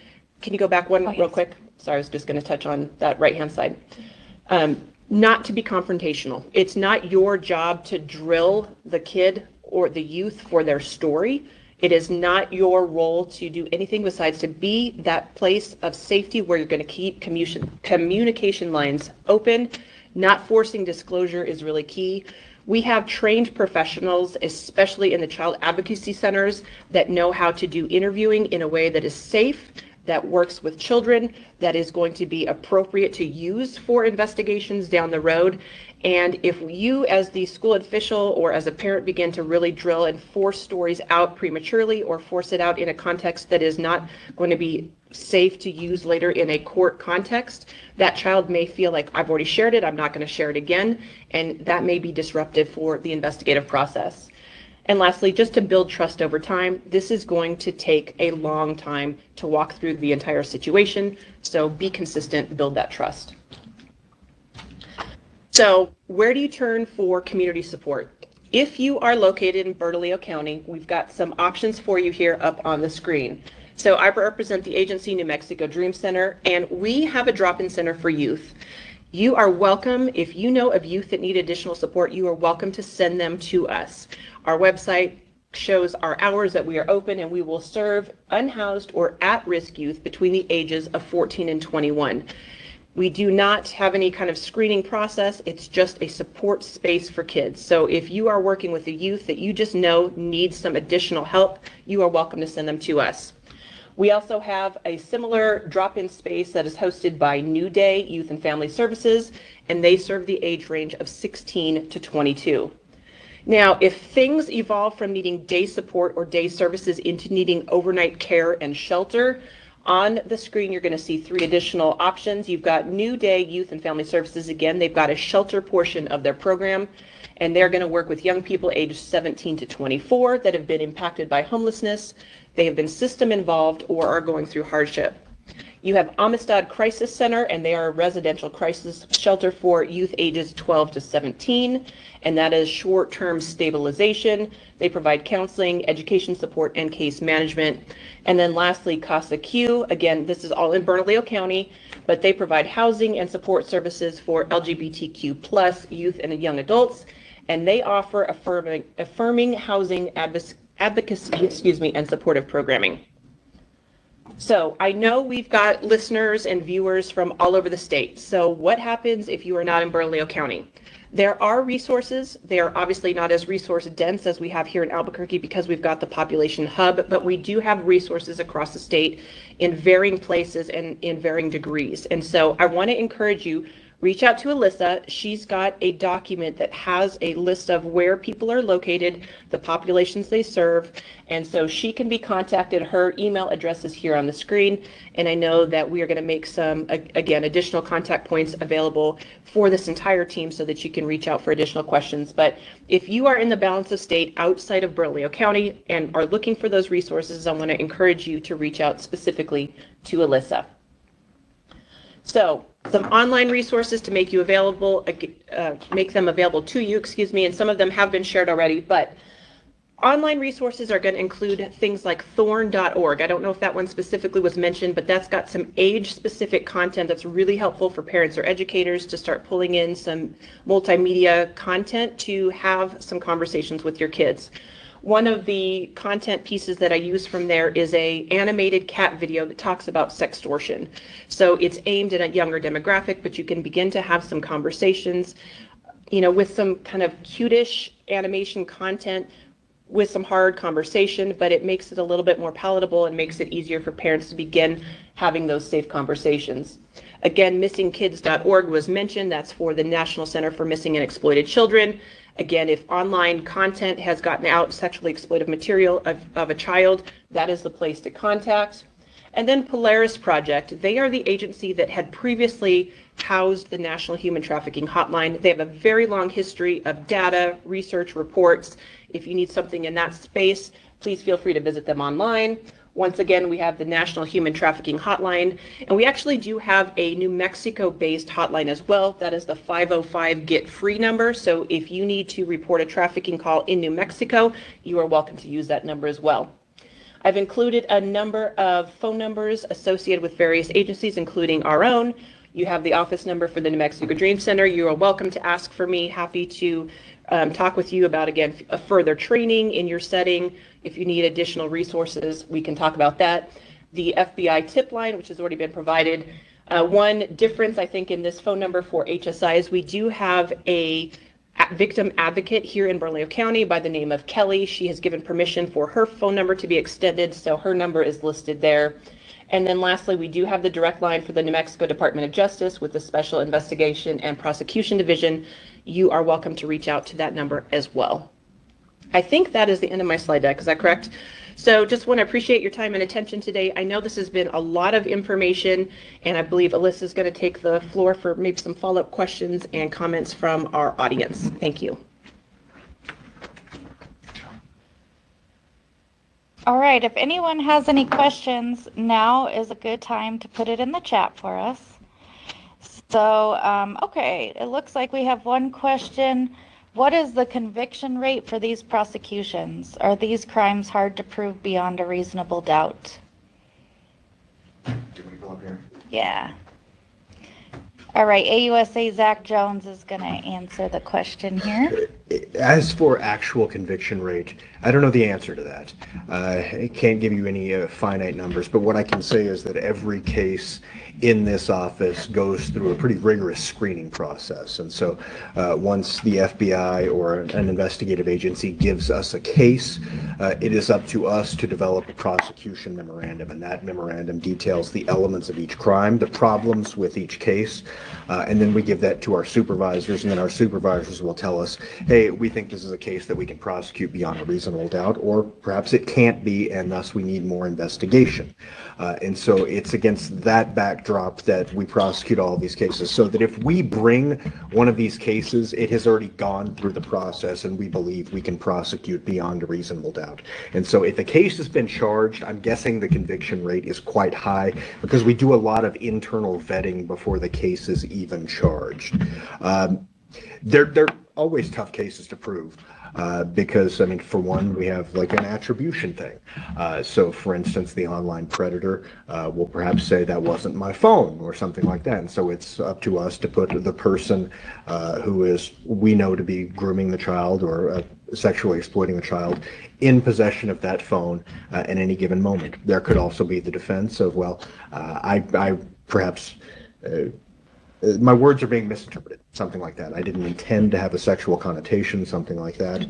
Can you go back one real quick? Sorry, I was just going to touch on that right-hand side. Not to be confrontational. It's not your job to drill the kid or the youth for their story. It is not your role to do anything besides to be that place of safety where you're going to keep communication lines open. Not forcing disclosure is really key. We have trained professionals, especially in the child advocacy centers, that know how to do interviewing in a way that is safe, that works with children, that is going to be appropriate to use for investigations down the road. And if you as the school official or as a parent begin to really drill and force stories out prematurely, or force it out in a context that is not going to be safe to use later in a court context, that child may feel like, I've already shared it, I'm not going to share it again, and that may be disruptive for the investigative process. And lastly, just to build trust over time, this is going to take a long time to walk through the entire situation, so be consistent, build that trust. So where do you turn for community support? If you are located in Bernalillo County, we've got some options for you here up on the screen. So I represent the agency New Mexico Dream Center, and we have a drop-in center for youth. You are welcome, if you know of youth that need additional support, you are welcome to send them to us. Our website shows our hours that we are open, and we will serve unhoused or at-risk youth between the ages of 14 and 21. We do not have any kind of screening process. It's just a support space for kids. So if you are working with a youth that you just know needs some additional help, you are welcome to send them to us. We also have a similar drop-in space that is hosted by New Day Youth and Family Services, and they serve the age range of 16 to 22. Now, if things evolve from needing day support or day services into needing overnight care and shelter, on the screen, you're going to see 3 additional options. You've got New Day Youth and Family Services. Again, they've got a shelter portion of their program, and they're going to work with young people aged 17 to 24 that have been impacted by homelessness. They have been system involved or are going through hardship. You have Amistad Crisis Center, and they are a residential crisis shelter for youth ages 12 to 17, and that is short-term stabilization. They provide counseling, education support, and case management. And then lastly, Casa Q. Again, this is all in Bernalillo County, but they provide housing and support services for LGBTQ plus youth and young adults, and they offer affirming housing advocacy, and supportive programming. So I know we've got listeners and viewers from all over the state. So what happens if you are not in Bernalillo County? There are resources. They are obviously not as resource dense as we have here in Albuquerque because we've got the population hub, but we do have resources across the state in varying places and in varying degrees. And so I want to encourage you, reach out to Alyssa. She's got a document that has a list of where people are located, the populations they serve, and so she can be contacted. Her email address is here on the screen, and I know that we are going to make some, again, additional contact points available for this entire team so that you can reach out for additional questions. But if you are in the balance of state outside of Bernalillo County and are looking for those resources, I want to encourage you to reach out specifically to Alyssa. So some online resources to make you available, make them available to you, excuse me, and some of them have been shared already, but online resources are going to include things like thorn.org. I don't know if that one specifically was mentioned, but that's got some age-specific content that's really helpful for parents or educators to start pulling in some multimedia content to have some conversations with your kids. One of the content pieces that I use from there is a animated cat video that talks about sextortion. So it's aimed at a younger demographic, but you can begin to have some conversations, you know, with some kind of cutish animation content with some hard conversation, but it makes it a little bit more palatable and makes it easier for parents to begin having those safe conversations. Again, missingkids.org was mentioned. That's for the National Center for Missing and Exploited Children. Again, if online content has gotten out, sexually exploitive material of a child, that is the place to contact. And then Polaris Project, they are the agency that had previously housed the National Human Trafficking Hotline. They have a very long history of data, research, reports. If you need something in that space, please feel free to visit them online. Once again, we have the National Human Trafficking Hotline, and we actually do have a New Mexico-based hotline as well. That is the 505 Get Free number. So if you need to report a trafficking call in New Mexico, you are welcome to use that number as well. I've included a number of phone numbers associated with various agencies, including our own. You have the office number for the New Mexico Dream Center. You are welcome to ask for me. Happy to talk with you about, again, a further training in your setting. If you need additional resources, we can talk about that. The FBI tip line, which has already been provided. One difference, I think, in this phone number for HSI is we do have a victim advocate here in Bernalillo County by the name of Kelly. She has given permission for her phone number to be extended, so her number is listed there. And then lastly, we do have the direct line for the New Mexico Department of Justice with the Special Investigation and Prosecution Division. You are welcome to reach out to that number as well. I think that is the end of my slide deck. Is that correct? So just want to appreciate your time and attention today. I know this has been a lot of information, and I believe Alyssa is going to take the floor for maybe some follow-up questions and comments from our audience. Thank you. All right, if anyone has any questions, now is a good time to put it in the chat for us. So, okay, it looks like we have one question. What is the conviction rate for these prosecutions? Are these crimes hard to prove beyond a reasonable doubt? Do we go up here? Yeah. All right, AUSA Zach Jones is going to answer the question here. As for actual conviction rate, I don't know the answer to that. I can't give you any finite numbers, but what I can say is that every case in this office goes through a pretty rigorous screening process. And so once the FBI or an investigative agency gives us a case, it is up to us to develop a prosecution memorandum, and that memorandum details the elements of each crime, the problems with each case, and then we give that to our supervisors, and then our supervisors will tell us, hey, we think this is a case that we can prosecute beyond a reasonable doubt, or perhaps it can't be, and thus we need more investigation. And so it's against that backdrop that we prosecute all of these cases, so that if we bring one of these cases, it has already gone through the process and we believe we can prosecute beyond a reasonable doubt. And so if a case has been charged, I'm guessing the conviction rate is quite high because we do a lot of internal vetting before the case is even charged. They're always tough cases to prove. Because, I mean, for one, we have like an attribution thing. So, for instance, the online predator will perhaps say that wasn't my phone or something like that. And so it's up to us to put the person who is, we know to be grooming the child or sexually exploiting the child in possession of that phone at any given moment. There could also be the defense of, well, I perhaps... my words are being misinterpreted, something like that. I didn't intend to have a sexual connotation, something like that.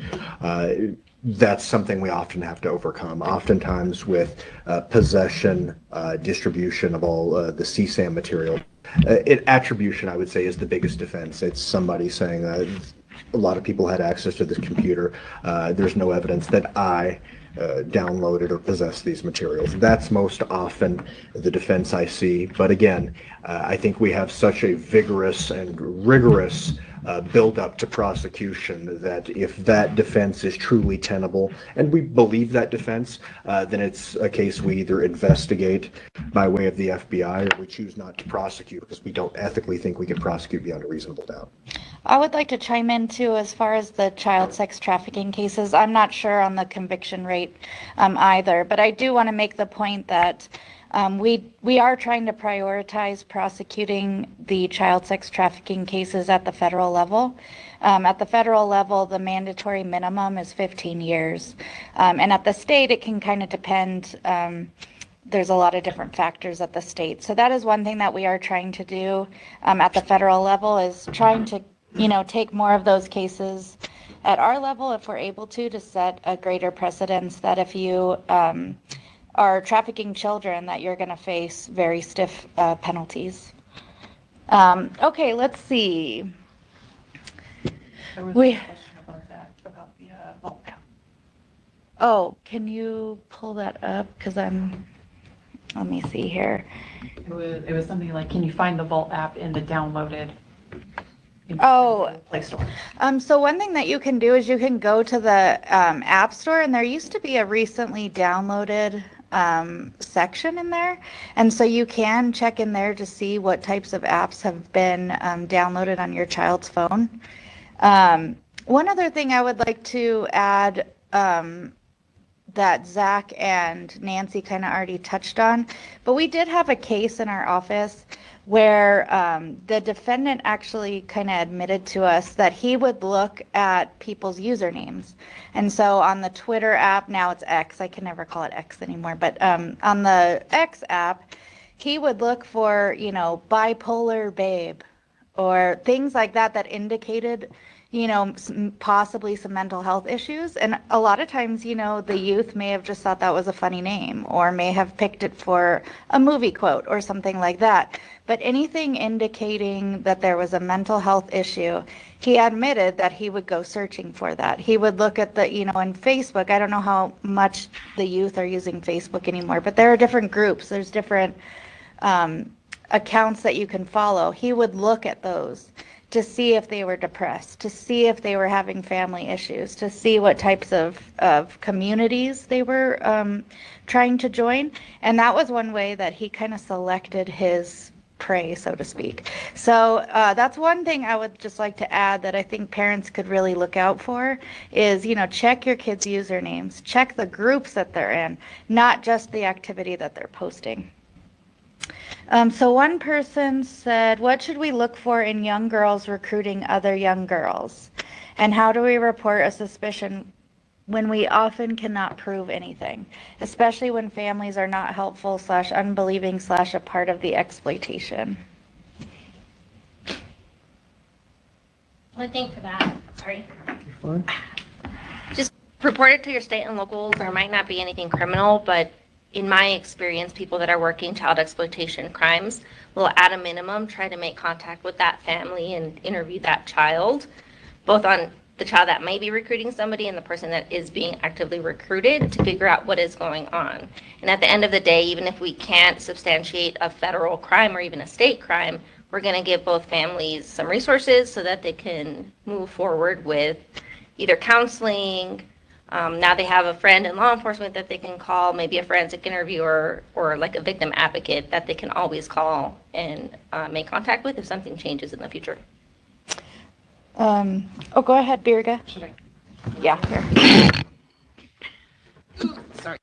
That's something we often have to overcome. Oftentimes with possession, distribution of all the CSAM material, Attribution, I would say, is the biggest defense. It's somebody saying that a lot of people had access to this computer. There's no evidence that I downloaded or possessed these materials. That's most often the defense I see. But again, I think we have such a vigorous and rigorous build up to prosecution that if that defense is truly tenable, and we believe that defense, then it's a case we either investigate by way of the FBI or we choose not to prosecute because we don't ethically think we can prosecute beyond a reasonable doubt. I would like to chime in too as far as the child sex trafficking cases. I'm not sure on the conviction rate either, but I do want to make the point that we are trying to prioritize prosecuting the child sex trafficking cases at the federal level. At the federal level, the mandatory minimum is 15 years. And at the state, it can kind of depend. There's a lot of different factors at the state. So that is one thing that we are trying to do at the federal level, is trying to, take more of those cases at our level if we're able to set a greater precedence that if you are trafficking children, that you're going to face very stiff penalties. Okay, let's see. There was a question about that, about the vault app. Oh, can you pull that up? Because let me see here. It was something like, can you find the vault app in the downloaded Play Store? So one thing that you can do is you can go to the App Store, and there used to be a recently downloaded section in there, and so you can check in there to see what types of apps have been downloaded on your child's phone. One other thing I would like to add that Zach and Nancy kind of already touched on, but we did have a case in our office where the defendant actually kind of admitted to us that he would look at people's usernames. And so on the Twitter app, now it's X, I can never call it X anymore, but on the X app, he would look for, bipolar babe or things like that that indicated, possibly some mental health issues. And a lot of times, the youth may have just thought that was a funny name or may have picked it for a movie quote or something like that. But anything indicating that there was a mental health issue, he admitted that he would go searching for that. He would look at the, on Facebook. I don't know how much the youth are using Facebook anymore, but there are different groups. There's different accounts that you can follow. He would look at those to see if they were depressed, to see if they were having family issues, to see what types of communities they were trying to join. And that was one way that he kind of selected his prey, so to speak. So that's one thing I would just like to add that I think parents could really look out for is, check your kids' usernames, check the groups that they're in, not just the activity that they're posting. So one person said, what should we look for in young girls recruiting other young girls? And how do we report a suspicion when we often cannot prove anything, especially when families are not helpful / unbelieving / a part of the exploitation? Well, I think for that, just report it to your state and local. There might not be anything criminal, but in my experience, people that are working child exploitation crimes will, at a minimum, try to make contact with that family and interview that child, both on the child that may be recruiting somebody and the person that is being actively recruited, to figure out what is going on. And at the end of the day, even if we can't substantiate a federal crime or even a state crime, we're going to give both families some resources so that they can move forward with either counseling. Now they have a friend in law enforcement that they can call, maybe a forensic interviewer or like a victim advocate that they can always call and make contact with if something changes in the future. Go ahead, Birga. Should I? Yeah, here. Sorry.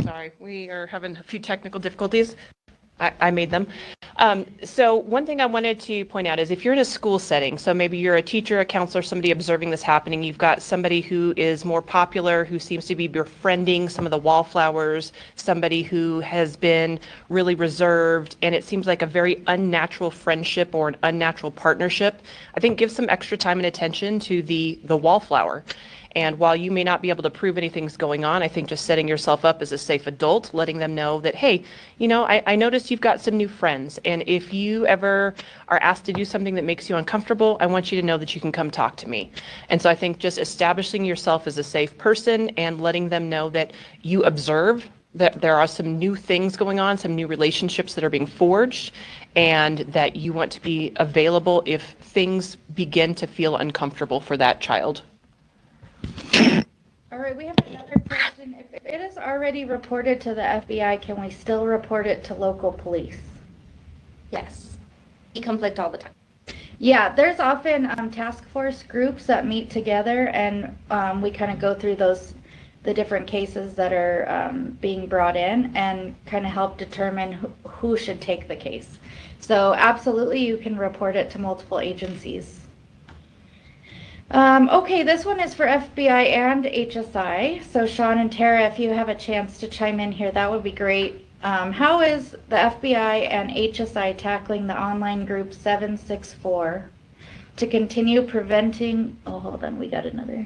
Sorry, we are having a few technical difficulties. I made them. So one thing I wanted to point out is if you're in a school setting, so maybe you're a teacher, a counselor, somebody observing this happening, you've got somebody who is more popular, who seems to be befriending some of the wallflowers, somebody who has been really reserved, and it seems like a very unnatural friendship or an unnatural partnership, I think give some extra time and attention to the wallflower. And while you may not be able to prove anything's going on, I think just setting yourself up as a safe adult, letting them know that, hey, you know, I noticed you've got some new friends. And if you ever are asked to do something that makes you uncomfortable, I want you to know that you can come talk to me. And so I think just establishing yourself as a safe person and letting them know that you observe that there are some new things going on, some new relationships that are being forged, and that you want to be available if things begin to feel uncomfortable for that child. All right, we have another question. If it is already reported to the FBI, can we still report it to local police? Yes. We conflict all the time. Yeah, there's often task force groups that meet together, and we kind of go through the different cases that are being brought in and kind of help determine who should take the case. So absolutely, you can report it to multiple agencies. Okay, this one is for FBI and HSI. So Sean and Tara, if you have a chance to chime in here, that would be great. How is the FBI and HSI tackling the online group 764 to continue preventing, oh, hold on, we got another.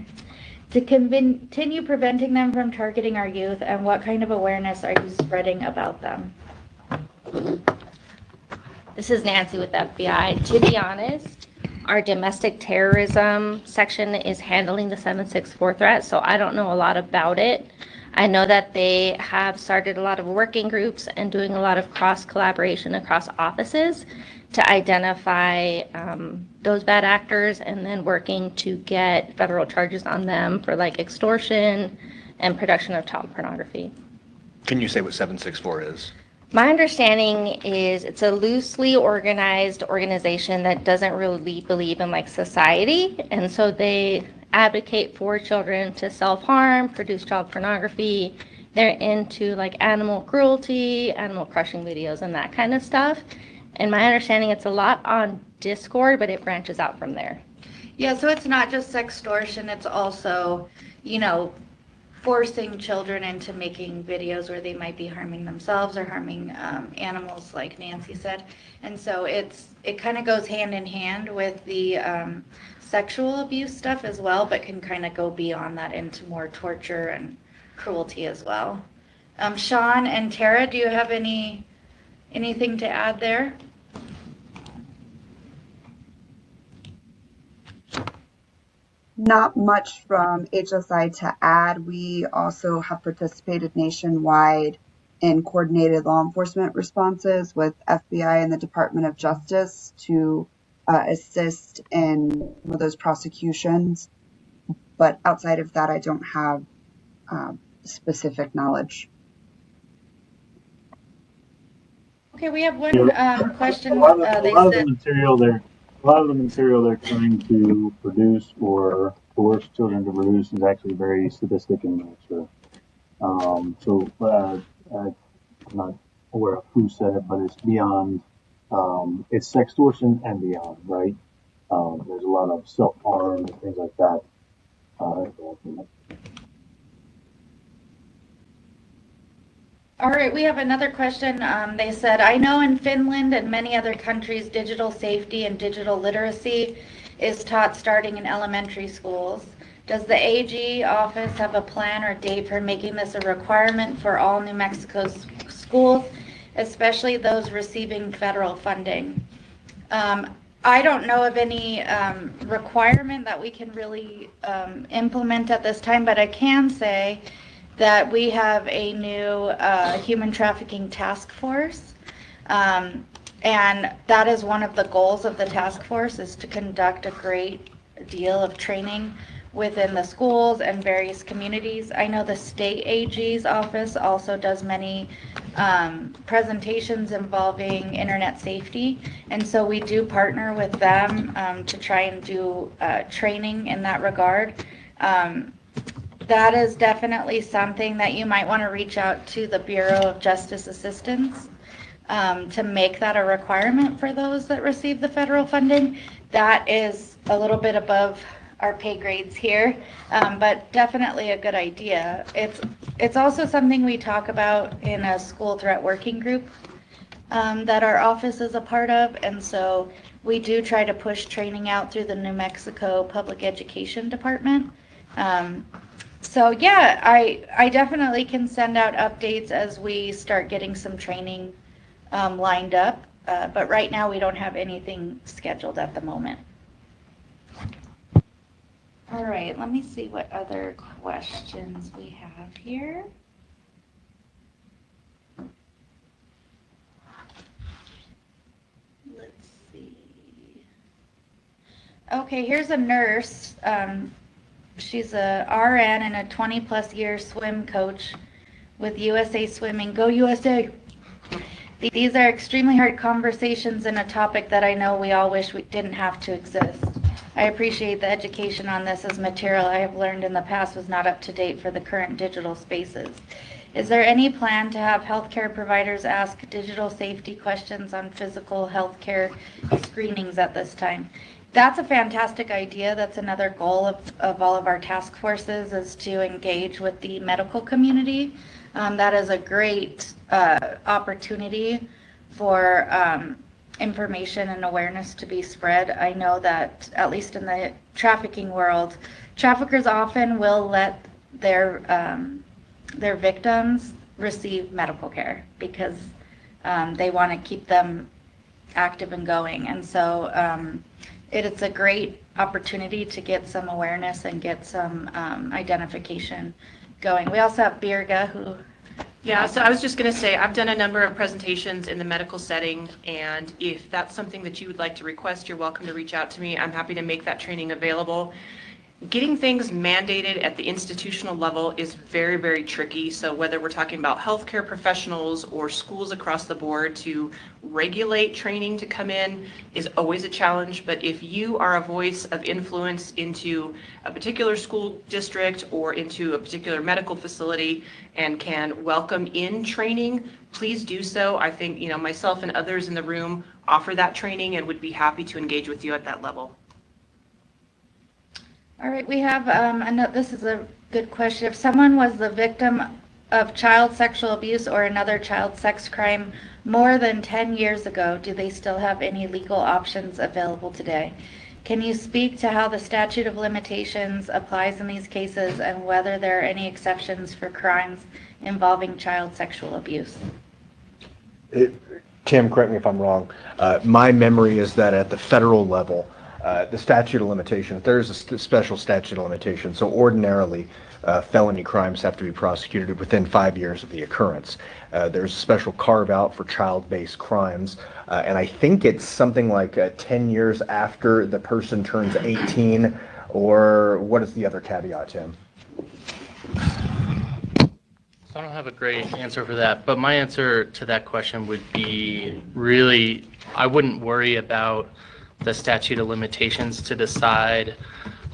To continue preventing them from targeting our youth, and what kind of awareness are you spreading about them? This is Nancy with FBI. To be honest, our domestic terrorism section is handling the 764 threat, so I don't know a lot about it. I know that they have started a lot of working groups and doing a lot of cross collaboration across offices to identify those bad actors, and then working to get federal charges on them for like extortion and production of child pornography. Can you say what 764 is? My understanding is it's a loosely organized organization that doesn't really believe in like society, and so they advocate for children to self-harm, produce child pornography. They're into like animal cruelty, animal crushing videos, and that kind of stuff. And my understanding, it's a lot on Discord, but it branches out from there. Yeah, so it's not just sextortion, it's also, you know, forcing children into making videos where they might be harming themselves or harming animals, like Nancy said. And so it kind of goes hand in hand with the sexual abuse stuff as well, but can kind of go beyond that into more torture and cruelty as well. Sean and Tara, do you have anything to add there? Not much from HSI to add. We also have participated nationwide in coordinated law enforcement responses with FBI and the Department of Justice to assist in some of those prosecutions. But outside of that, I don't have specific knowledge. Okay, we have one question. A lot of the material they're trying to produce or coerce children to produce is actually very sadistic in nature. I'm not aware of who said it, but it's beyond. It's sextortion and beyond, right? There's a lot of self-harm and things like that. All right, we have another question. They said, I know in Finland and many other countries, digital safety and digital literacy is taught starting in elementary schools. Does the AG office have a plan or date for making this a requirement for all New Mexico's schools, especially those receiving federal funding? I don't know of any requirement that we can really implement at this time, but I can say that we have a new human trafficking task force. And that is one of the goals of the task force, is to conduct a great deal of training within the schools and various communities. I know the state AG's office also does many presentations involving internet safety. And so we do partner with them to try and do training in that regard. That is definitely something that you might want to reach out to the Bureau of Justice Assistance to make that a requirement for those that receive the federal funding. That is a little bit above our pay grades here, but definitely a good idea. It's also something we talk about in a school threat working group that our office is a part of, and so we do try to push training out through the New Mexico Public Education Department So yeah, I definitely can send out updates as we start getting some training lined up. But right now we don't have anything scheduled at the moment. All right, let me see what other questions we have here. Let's see. Okay, here's a nurse. She's a RN and a 20-plus year swim coach with USA Swimming. Go USA! These are extremely hard conversations and a topic that I know we all wish we didn't have to exist. I appreciate the education on this, as material I have learned in the past was not up to date for the current digital spaces. Is there any plan to have healthcare providers ask digital safety questions on physical healthcare screenings at this time? That's a fantastic idea. That's another goal of all of our task forces, is to engage with the medical community. That is a great opportunity for information and awareness to be spread. I know that, at least in the trafficking world, traffickers often will let their victims receive medical care because they want to keep them active and going. And so it's a great opportunity to get some awareness and get some identification going. We also have Birga, who... Yeah, so I was just going to say, I've done a number of presentations in the medical setting, and if that's something that you would like to request, you're welcome to reach out to me. I'm happy to make that training available. Getting things mandated at the institutional level is very, very tricky. So whether we're talking about healthcare professionals or schools across the board, to regulate training to come in is always a challenge. But if you are a voice of influence into a particular school district or into a particular medical facility and can welcome in training, please do so. I think, myself and others in the room offer that training and would be happy to engage with you at that level. All right, we have, this is a good question. If someone was the victim of child sexual abuse or another child sex crime more than 10 years ago, do they still have any legal options available today? Can you speak to how the statute of limitations applies in these cases and whether there are any exceptions for crimes involving child sexual abuse? Tim, correct me if I'm wrong. My memory is that at the federal level, the statute of limitations, there's a special statute of limitations. So ordinarily, felony crimes have to be prosecuted within 5 years of the occurrence. There's a special carve out for child-based crimes. And I think it's something like 10 years after the person turns 18, or what is the other caveat, Tim? So I don't have a great answer for that, but my answer to that question would be, really, I wouldn't worry about the statute of limitations to decide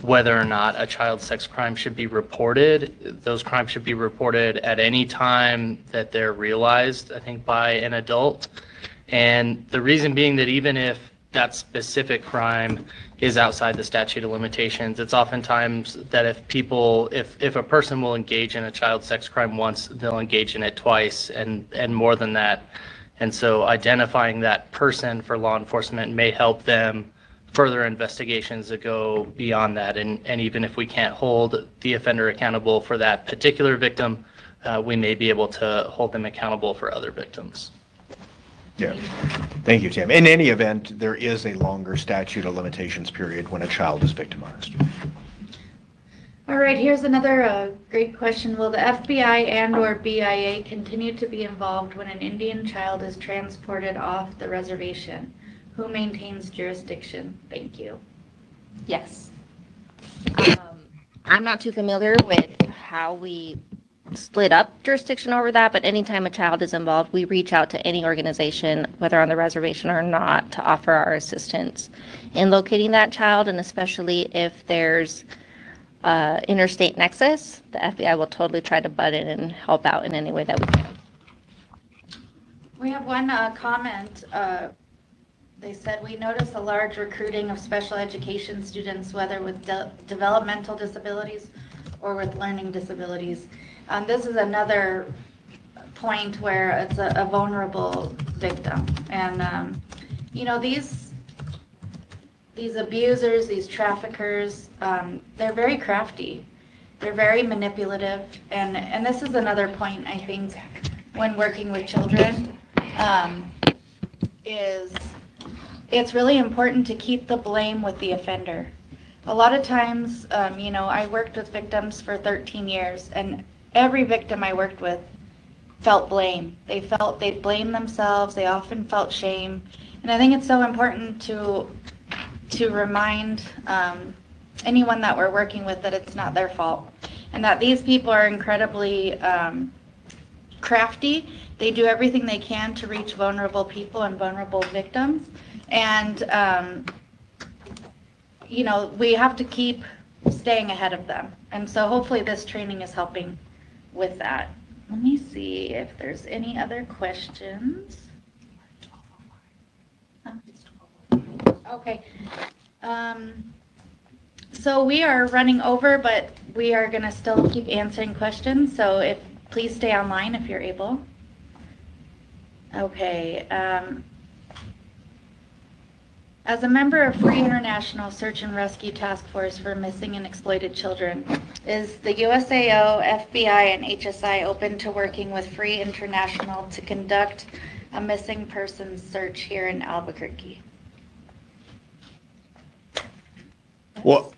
whether or not a child sex crime should be reported. Those crimes should be reported at any time that they're realized, I think, by an adult. And the reason being that even if that specific crime is outside the statute of limitations, it's oftentimes that if a person will engage in a child sex crime once, they'll engage in it twice and more than that. And so identifying that person for law enforcement may help them further investigations that go beyond that. And even if we can't hold the offender accountable for that particular victim, we may be able to hold them accountable for other victims. Yeah. Thank you, Tim. In any event, there is a longer statute of limitations period when a child is victimized. All right, here's another great question. Will the FBI and/or BIA continue to be involved when an Indian child is transported off the reservation? Who maintains jurisdiction? Thank you. Yes. I'm not too familiar with how we split up jurisdiction over that, but anytime a child is involved, we reach out to any organization, whether on the reservation or not, to offer our assistance in locating that child, and especially if there's interstate nexus, the FBI will totally try to butt in and help out in any way that we can. We have one comment. They said, we notice a large recruiting of special education students, whether with developmental disabilities or with learning disabilities. This is another point where it's a vulnerable victim. And, these abusers, these traffickers, they're very crafty. They're very manipulative, and this is another point I think when working with children, is it's really important to keep the blame with the offender. A lot of times, I worked with victims for 13 years, and every victim I worked with felt blame. They'd blame themselves. They often felt shame. And I think it's so important to remind anyone that we're working with that it's not their fault, and that these people are incredibly crafty. They do everything they can to reach vulnerable people and vulnerable victims. And, we have to keep staying ahead of them. And so hopefully this training is helping with that. Let me see if there's any other questions. Okay. So we are running over, but we are going to still keep answering questions. So please stay online if you're able. Okay. As a member of Free International Search and Rescue Task Force for Missing and Exploited Children, is the USAO, FBI, and HSI open to working with Free International to conduct a missing persons search here in Albuquerque? Well,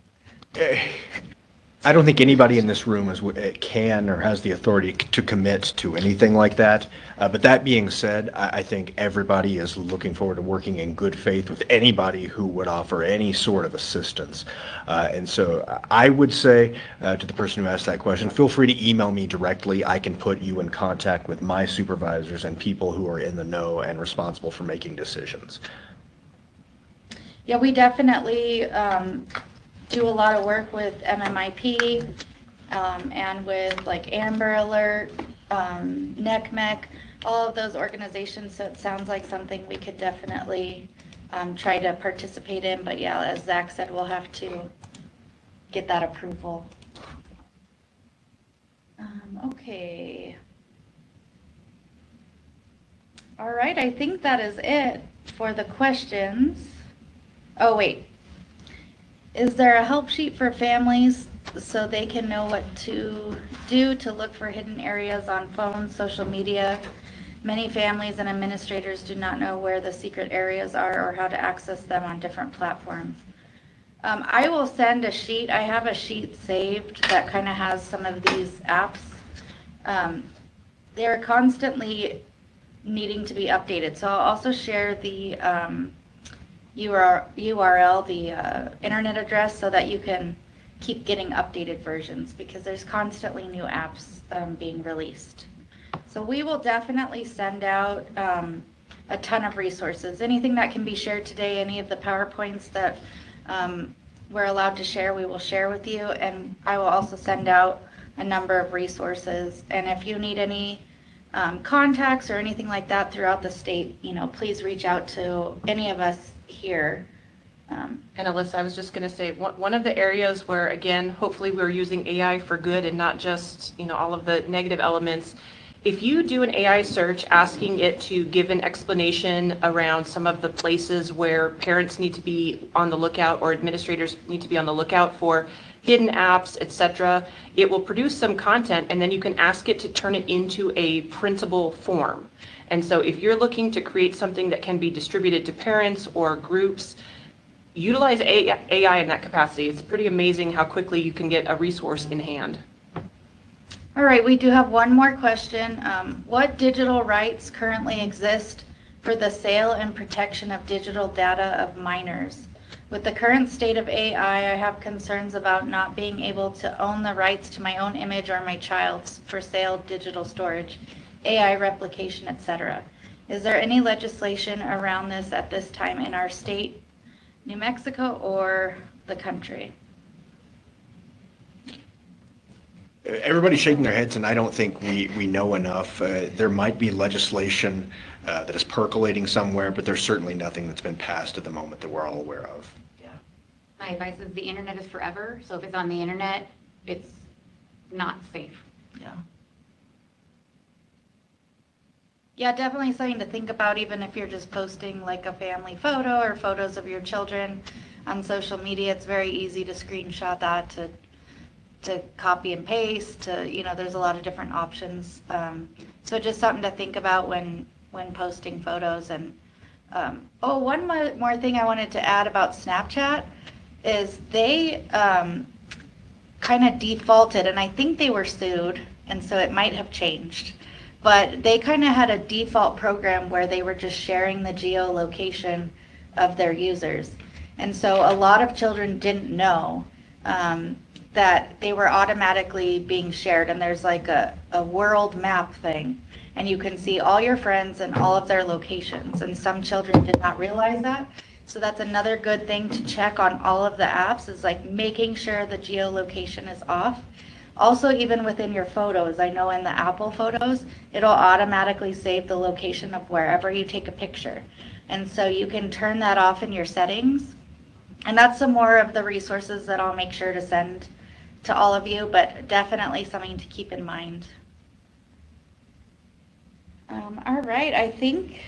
I don't think anybody in this room can or has the authority to commit to anything like that. But that being said, I think everybody is looking forward to working in good faith with anybody who would offer any sort of assistance. And so I would say to the person who asked that question, feel free to email me directly. I can put you in contact with my supervisors and people who are in the know and responsible for making decisions. Yeah, we definitely do a lot of work with MMIP and with like Amber Alert, NECMEC, all of those organizations. So it sounds like something we could definitely try to participate in. But yeah, as Zach said, we'll have to get that approval. Okay. All right, I think that is it for the questions. Oh, wait. Is there a help sheet for families so they can know what to do to look for hidden areas on phones, social media? Many families and administrators do not know where the secret areas are or how to access them on different platforms. I will send a sheet. I have a sheet saved that kind of has some of these apps. They're constantly needing to be updated. So I'll also share the URL, the internet address, so that you can keep getting updated versions, because there's constantly new apps being released. So we will definitely send out a ton of resources. Anything that can be shared today, any of the PowerPoints that we're allowed to share, we will share with you. And I will also send out a number of resources. And if you need any contacts or anything like that throughout the state, please reach out to any of us here. And Alyssa, I was just going to say, one of the areas where, again, hopefully we're using AI for good and not just, all of the negative elements. If you do an AI search asking it to give an explanation around some of the places where parents need to be on the lookout or administrators need to be on the lookout for hidden apps, etc., it will produce some content, and then you can ask it to turn it into a printable form. And so if you're looking to create something that can be distributed to parents or groups, utilize AI in that capacity. It's pretty amazing how quickly you can get a resource in hand. All right, we do have one more question. What digital rights currently exist for the sale and protection of digital data of minors? With the current state of AI, I have concerns about not being able to own the rights to my own image or my child's for sale, digital storage, AI replication, etc. Is there any legislation around this at this time in our state, New Mexico, or the country? Everybody's shaking their heads, and I don't think we know enough. There might be legislation that is percolating somewhere, but there's certainly nothing that's been passed at the moment that we're all aware of. Yeah. My advice is the internet is forever, so if it's on the internet, it's not safe. Yeah. Yeah, definitely something to think about, even if you're just posting like a family photo or photos of your children on social media. It's very easy to screenshot that to to copy and paste to, there's a lot of different options. So just something to think about when posting photos. And one more thing I wanted to add about Snapchat is they kind of defaulted, and I think they were sued, and so it might have changed. But they kind of had a default program where they were just sharing the geolocation of their users. And so a lot of children didn't know that they were automatically being shared. And there's like a world map thing. And you can see all your friends and all of their locations. And some children did not realize that. So that's another good thing to check on all of the apps, is like making sure the geolocation is off. Also, even within your photos, I know in the Apple photos, it'll automatically save the location of wherever you take a picture. And so you can turn that off in your settings. And that's some more of the resources that I'll make sure to send to all of you, but definitely something to keep in mind. All right, I think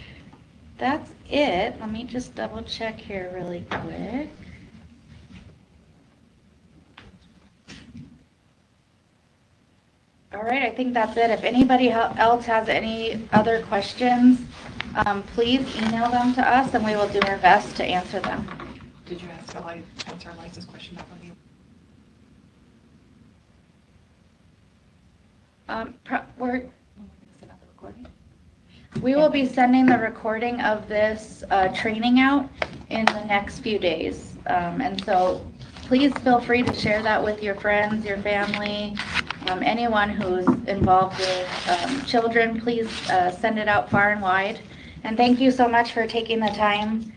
that's it. Let me just double check here really quick. All right, I think that's it. If anybody else has any other questions, please email them to us and we will do our best to answer them. Did you answer Eliza's question about you? We will be sending the recording of this training out in the next few days. And so please feel free to share that with your friends, your family, anyone who's involved with children. Please send it out far and wide. And thank you so much for taking the time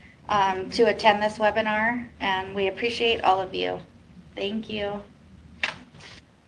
to attend this webinar. And we appreciate all of you. Thank you.